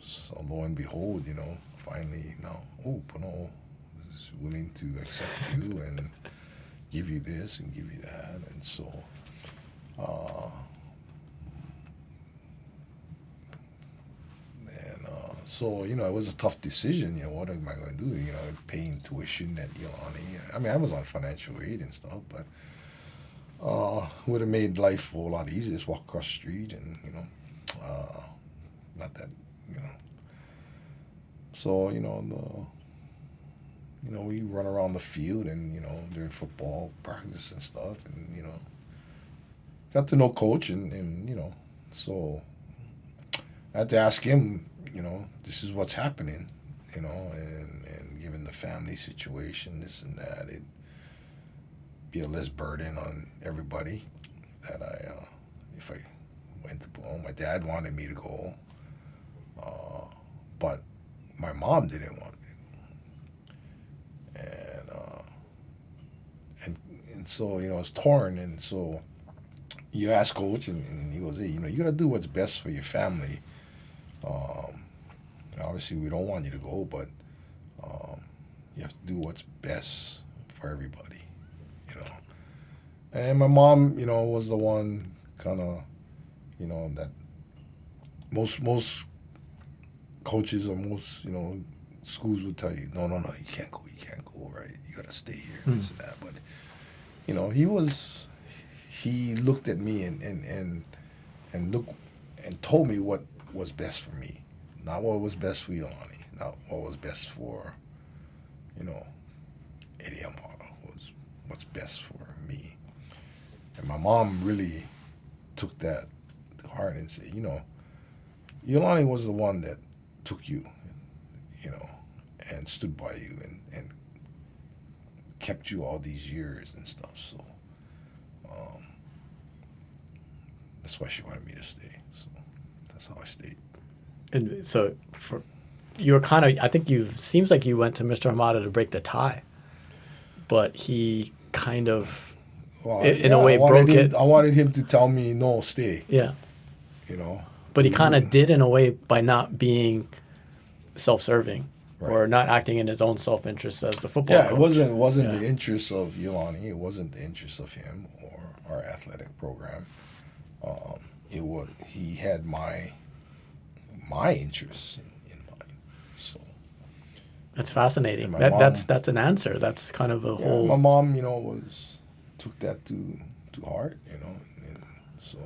so lo and behold, finally now, Puno is willing to accept you and give you this and give you that, and so so it was a tough decision. What am I going to do? Paying tuition at Iolani. I mean, I was on financial aid and stuff, but would have made life a whole lot easier. Just walk across the street, and not that So we run around the field, and during football practice and stuff, and got to know Coach, and so I had to ask him. This is what's happening, and given the family situation, this and that, it'd be a less burden on everybody that if I went to Puno. My dad wanted me to go, but my mom didn't want me. And so, I was torn, and so you ask Coach, and he goes, hey, you got to do what's best for your family. Obviously, we don't want you to go, but you have to do what's best for everybody, And my mom, was the one kind of, that most coaches or most, schools would tell you, no, you can't go, right? You got to stay here, this and that. But, he looked at me and told me what was best for me. Not what was best for Iolani, not what was best for, Eddie Hamada, was what's best for me. And my mom really took that to heart and said, Iolani was the one that took you, and stood by you and kept you all these years and stuff. So that's why she wanted me to stay. So that's how I stayed. And so you were kind of, I think seems like you went to Mr. Hamada to break the tie, but he kind of Well, in a way broke it. I wanted him to tell me, no, stay. Yeah. You know. But he kind of did in a way by not being self-serving Right. or not acting in his own self-interest as the football coach. It wasn't the interests of Iolani. It wasn't the interests of him or our athletic program. He had my interests in mind. So That's fascinating. And my mom- That's an answer. That's kind of a whole. my mom, took that to heart, and so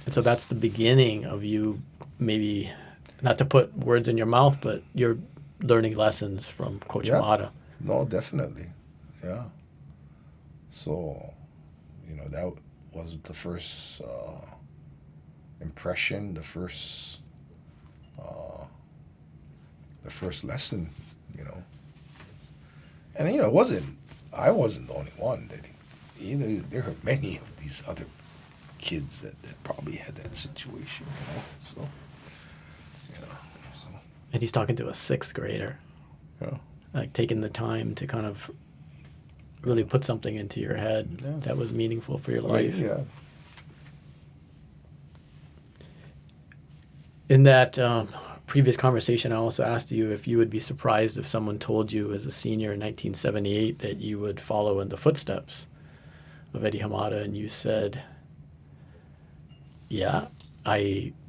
And so that's the beginning of you, maybe not to put words in your mouth, but you're learning lessons from Coach Hamada. No, definitely, yeah. So, that was the first impression, the first lesson, and I wasn't the only one that there were many of these other kids that probably had that situation, so. And he's talking to a sixth grader. Yeah. Like taking the time to kind of really put something into your head that was meaningful for your life. Yeah. In that previous conversation, I also asked you if you would be surprised if someone told you as a senior in 1978 that you would follow in the footsteps of Eddie Hamada, and you said, yeah,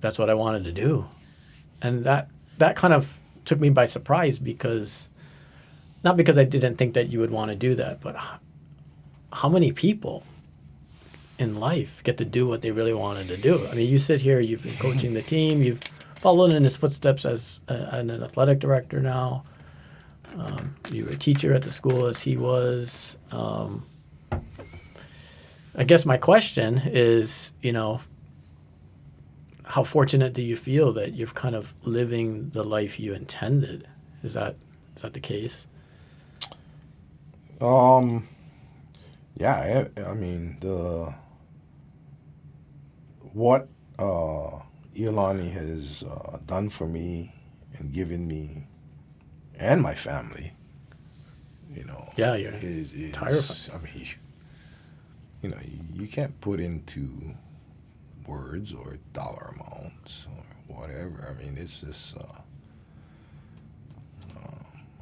that's what I wanted to do. And that kind of took me by surprise not because I didn't think that you would want to do that, but how many people in life get to do what they really wanted to do? I mean, you sit here, you've been coaching the team, you've followed in his footsteps as an athletic director now. You were a teacher at the school as he was. I guess my question is, how fortunate do you feel that you're kind of living the life you intended? Is that the case? Yeah, I mean, what Iolani has done for me and given me and my family, Yeah, you're is terrifying. I mean, you can't put into words or dollar amounts or whatever. I mean, it's just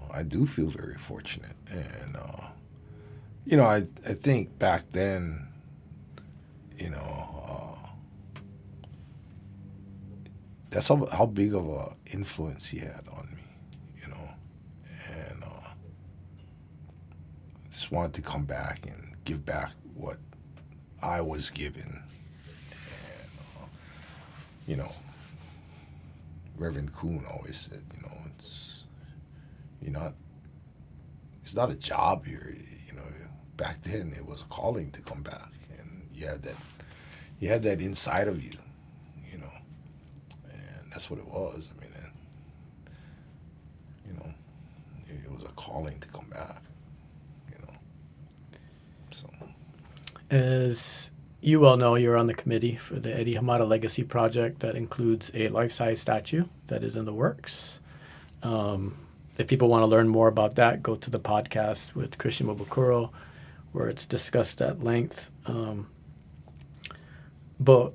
I do feel very fortunate, and I think back then, that's how big of a influence he had on me, and just wanted to come back and give back what I was given. Reverend Kuhn always said, it's not a job here. Back then it was a calling to come back, and you had that inside of you, and that's what it was. I mean, it was a calling to come back, So. As you well know, you're on the committee for the Eddie Hamada Legacy Project that includes a life-size statue that is in the works. If people want to learn more about that, go to the podcast with Christian Mobukuro, where it's discussed at length. But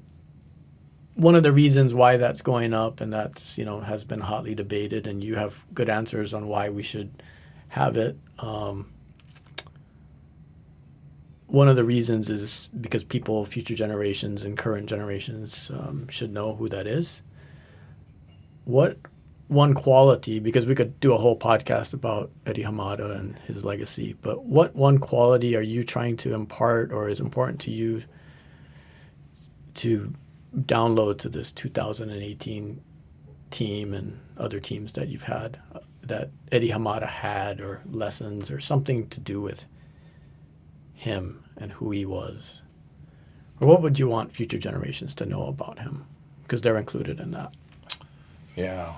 one of the reasons why that's going up, and that's has been hotly debated, and you have good answers on why we should have it. One of the reasons is because future generations and current generations should know who that is. What one quality, because we could do a whole podcast about Eddie Hamada and his legacy, but what one quality are you trying to impart or is important to you to download to this 2018 team and other teams that you've had that Eddie Hamada had, or lessons or something to do with him and who he was? Or what would you want future generations to know about him? Because they're included in that. Yeah.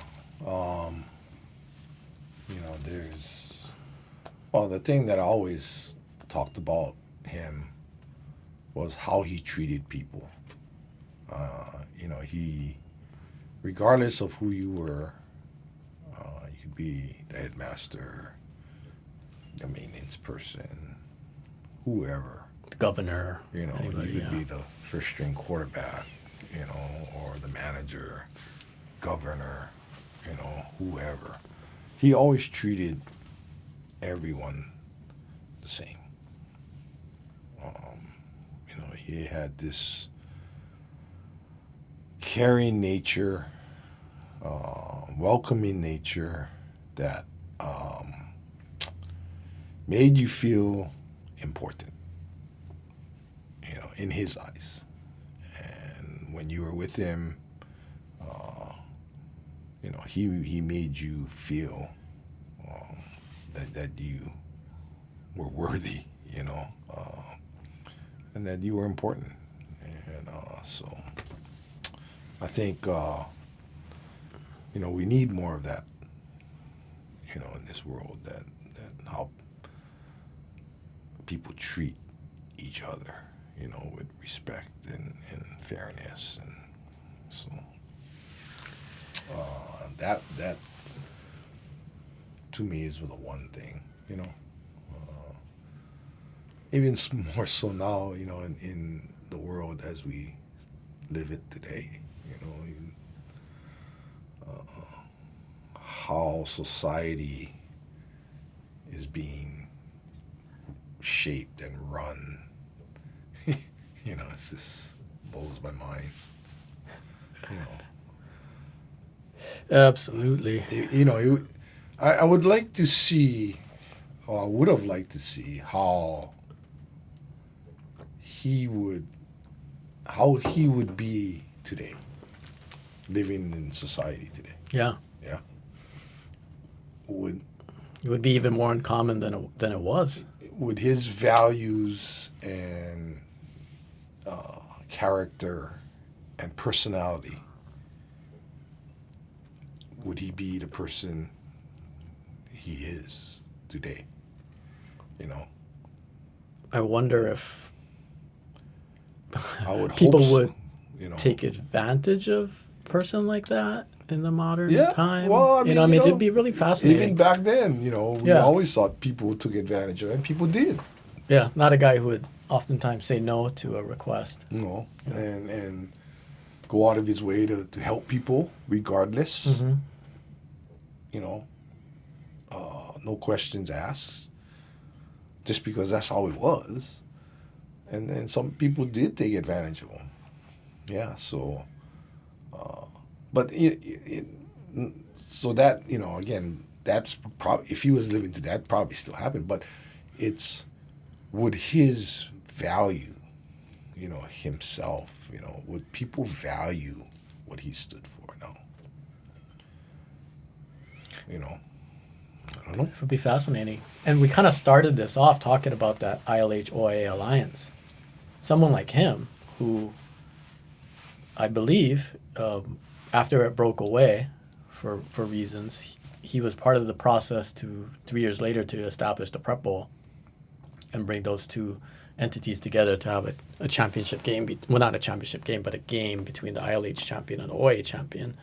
The thing that I always talked about him was how he treated people. He, regardless of who you were, you could be the headmaster, the maintenance person, whoever. The governor. You know, anybody, he could be the first string quarterback, you know, or the manager, governor, you know, whoever. He always treated everyone the same. You know, he had this caring nature, welcoming nature that made you feel important, you know, in his eyes. And when you were with him, you know, he made you feel that you were worthy, you know, and that you were important. And so I think, you know, we need more of that, you know, in this world, that how people treat each other, you know, with respect and fairness. And so that to me is the one thing, you know. Even more so now, you know, in the world as we live it today, you know, how society is being shaped and run. You know, it just blows my mind. You know, Absolutely. you know, I would like to see, or I would have liked to see how he would be today, living in society today. Yeah. Yeah. It would be even more uncommon than it was. Would his values and character and personality, would he be the person he is today? You know? I wonder if I would people hope so, would you know. take advantage of a person like that in the modern time. Well, I mean, you know, you know, it'd be really fascinating. Even back then, you know, we Yeah. always thought people took advantage of it, and people did. Yeah, not a guy who would oftentimes say no to a request. You know, and go out of his way to help people regardless. Mm-hmm. You know, no questions asked, just because that's how it was. And then some people did take advantage of him. Yeah, so, but so that, you know, again, that's probably, if he was living today, that probably still happened. But it's, would his value, you know, himself, you know, would people value what he stood for now? You know, I don't know. It would be fascinating. And we kind of started this off talking about that ILH OIA alliance. Someone like him, who I believe, after it broke away for reasons, he was part of the process to 3 years later to establish the Prep Bowl and bring those two entities together to have a championship game. Well, not a championship game, but a game between the ILH champion and the OIA champion.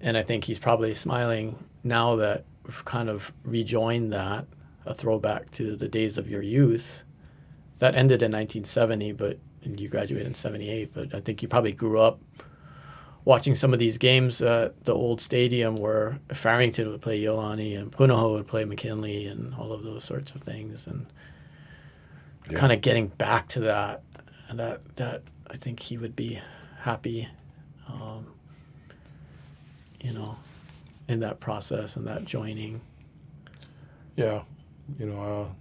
And I think he's probably smiling now that we've kind of rejoined that, a throwback to the days of your youth. That ended in 1970, and you graduated in 78, but I think you probably grew up watching some of these games at the old stadium where Farrington would play Iolani and Punahou would play McKinley and all of those sorts of things. And kind of getting back to that, and that I think he would be happy, you know, in that process and that joining. Yeah, you know,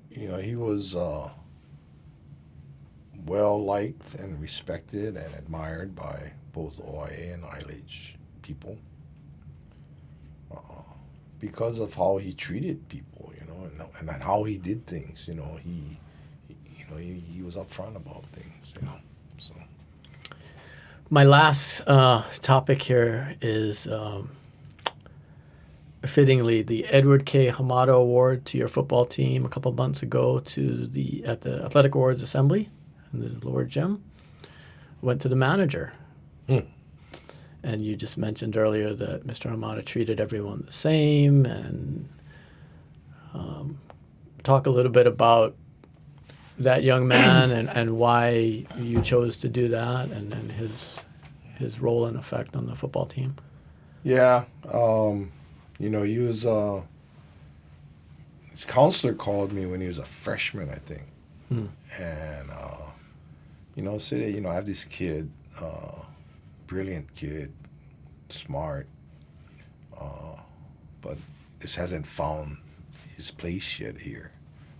he was well liked and respected and admired by both OIA and ILH people because of how he treated people, you know, and how he did things. You know, he was upfront about things, you know. So my last topic here is fittingly the Edward K. Hamada Award to your football team a couple months ago at the Athletic Awards Assembly in the lower gym went to the manager. And you just mentioned earlier that Mr. Hamada treated everyone the same, and talk a little bit about that young man and why you chose to do that and his role and effect on the football team? Yeah, he was. His counselor called me when he was a freshman, I think, and said, hey, I have this kid, brilliant kid, smart, but this hasn't found his place yet here.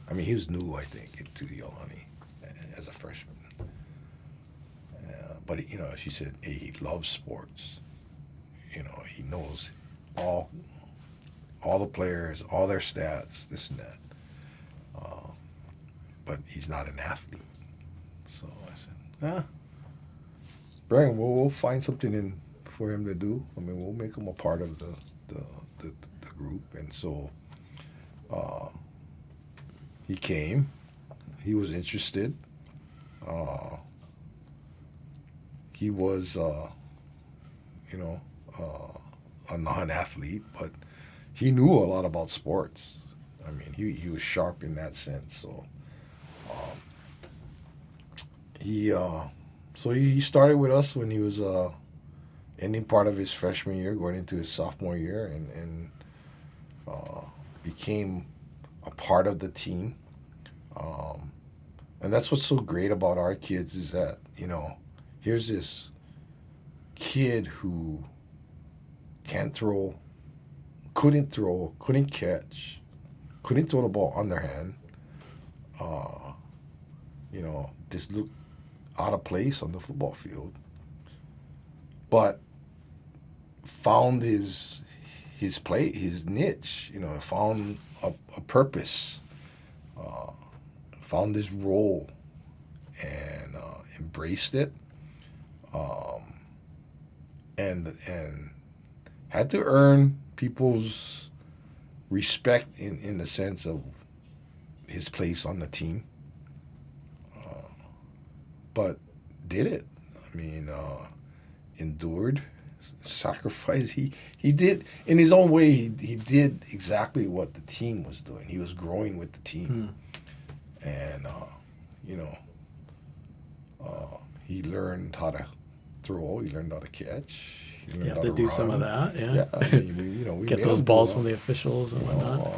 I mean, he was new, I think, to Iolani as a freshman. But she said, hey, he loves sports. He knows all the players, all their stats, this and that. But he's not an athlete. So I said, Brian, we'll find something for him to do. I mean, we'll make him a part of the group. And so he came. He was interested. He was, a non-athlete, but he knew a lot about sports. I mean, he was sharp in that sense. So he started with us when he was ending part of his freshman year, going into his sophomore year, and became a part of the team. And that's what's so great about our kids is that, here's this kid who couldn't throw, couldn't catch, couldn't throw the ball underhand. Just looked out of place on the football field, but found his his niche. Found a purpose, found his role, and embraced it, and had to earn people's respect in the sense of his place on the team. But did it. I mean, endured, sacrificed. He did, in his own way, he did exactly what the team was doing. He was growing with the team. And, he learned how to throw. He learned how to catch. You have to do some of that, yeah. Yeah, I mean, we get those balls from the officials and whatnot.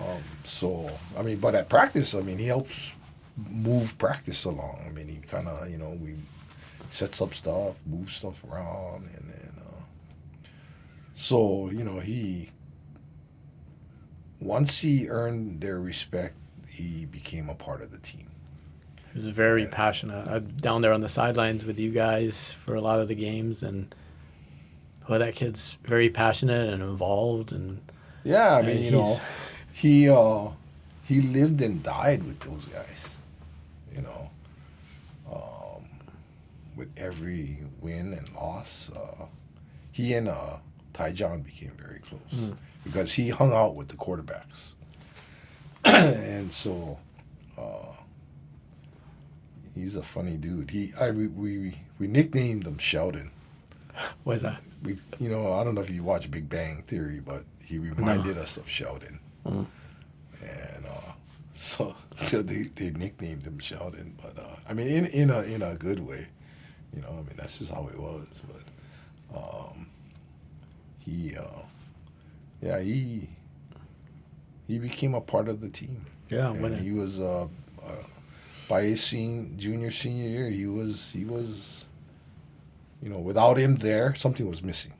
But at practice, he helps move practice along. He kind of, we sets up stuff, moves stuff around, and then, once he earned their respect, he became a part of the team. He was very passionate. I'm down there on the sidelines with you guys for a lot of the games, and that kid's very passionate and involved, and yeah, he lived and died with those guys. With every win and loss, he and Ty John became very close because he hung out with the quarterbacks, and so he's a funny dude. We nicknamed him Sheldon. What is that? I don't know if you watch Big Bang Theory, but he reminded us of Sheldon. And so they nicknamed him Sheldon, but in a good way. That's just how it was. But he became a part of the team. Yeah, and he was by his senior year, he was. Without him there, something was missing.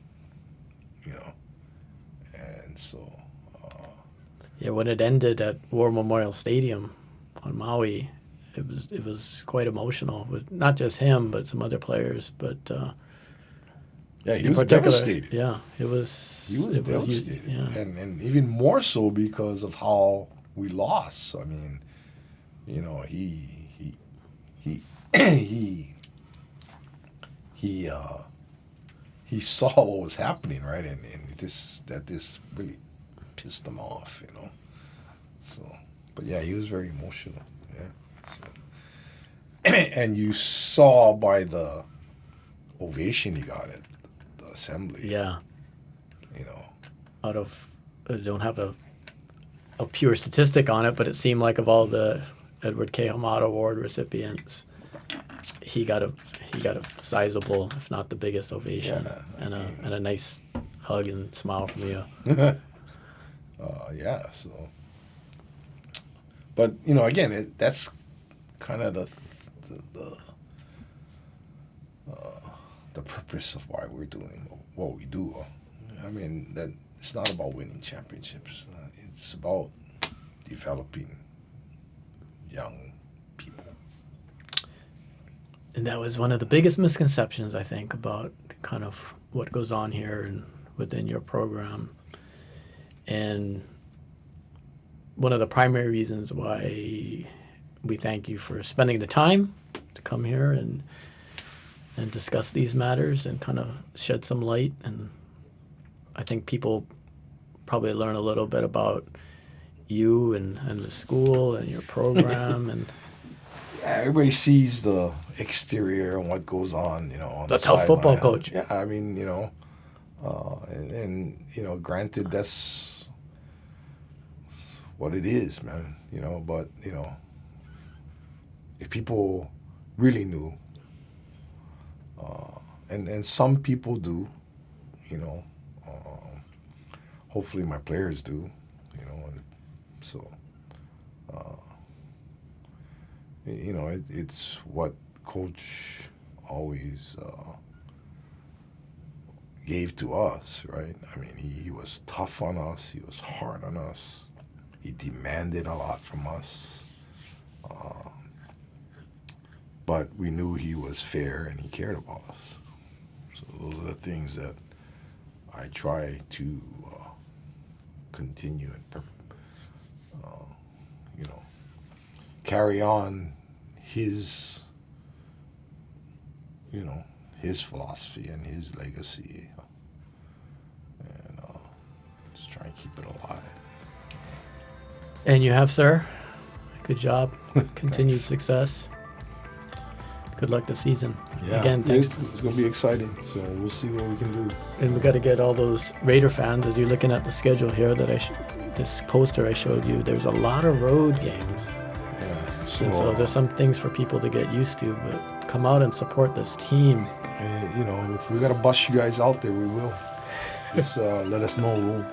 And so. When it ended at War Memorial Stadium on Maui, it was quite emotional with not just him but some other players. But he was devastated. Yeah, it was. He was devastated, yeah. and even more so because of how we lost. He saw what was happening, right, and this really pissed him off, So, but he was very emotional, So, and you saw by the ovation he got at the assembly. Yeah. I don't have a pure statistic on it, but it seemed like of all the Edward K. Hamada Award recipients. He got a sizable, if not the biggest, ovation and a nice hug and smile from you. Yeah. So, but you know, again, that's kind of the purpose of why we're doing what we do. I mean, that it's not about winning championships. It's about developing young people. And that was one of the biggest misconceptions, I think, about kind of what goes on here and within your program. And one of the primary reasons why we thank you for spending the time to come here and discuss these matters and kind of shed some light. And I think people probably learn a little bit about you and the school and your program. And yeah, everybody sees the exterior and what goes on, you know, on the sideline. tough football coach. Yeah, I mean, you know, and you know, granted, that's what it is, man. You know, but you know, if people really knew, and some people do, you know, hopefully my players do, you know, and so, you know, it's what Coach always gave to us, right? I mean, he was tough on us. He was hard on us. He demanded a lot from us. But we knew he was fair and he cared about us. So those are the things that I try to continue and, you know, carry on his, you know, his philosophy and his legacy, and just try and keep it alive. And you have, sir. Good job. Continued success. Good luck this season. Yeah. Again, thanks. It's going to be exciting, so we'll see what we can do. And we got to get all those Raider fans, as you're looking at the schedule here that this poster I showed you, there's a lot of road games. Yeah. And so there's some things for people to get used to, but come out and support this team. And, you know, if we got to bus you guys out there, we will. Just let us know.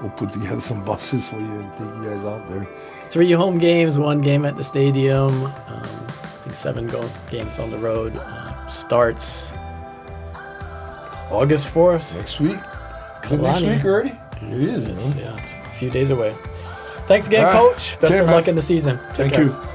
We'll put together some buses for you and take you guys out there. 3 home games, 1 game at the stadium. I think 7 games on the road. Starts August 4th. Next week. Is it next week already? It is, man. Yeah, it's a few days away. Thanks again, right. Coach. Best Okay, of man. luck in the season. Take Thank care. you.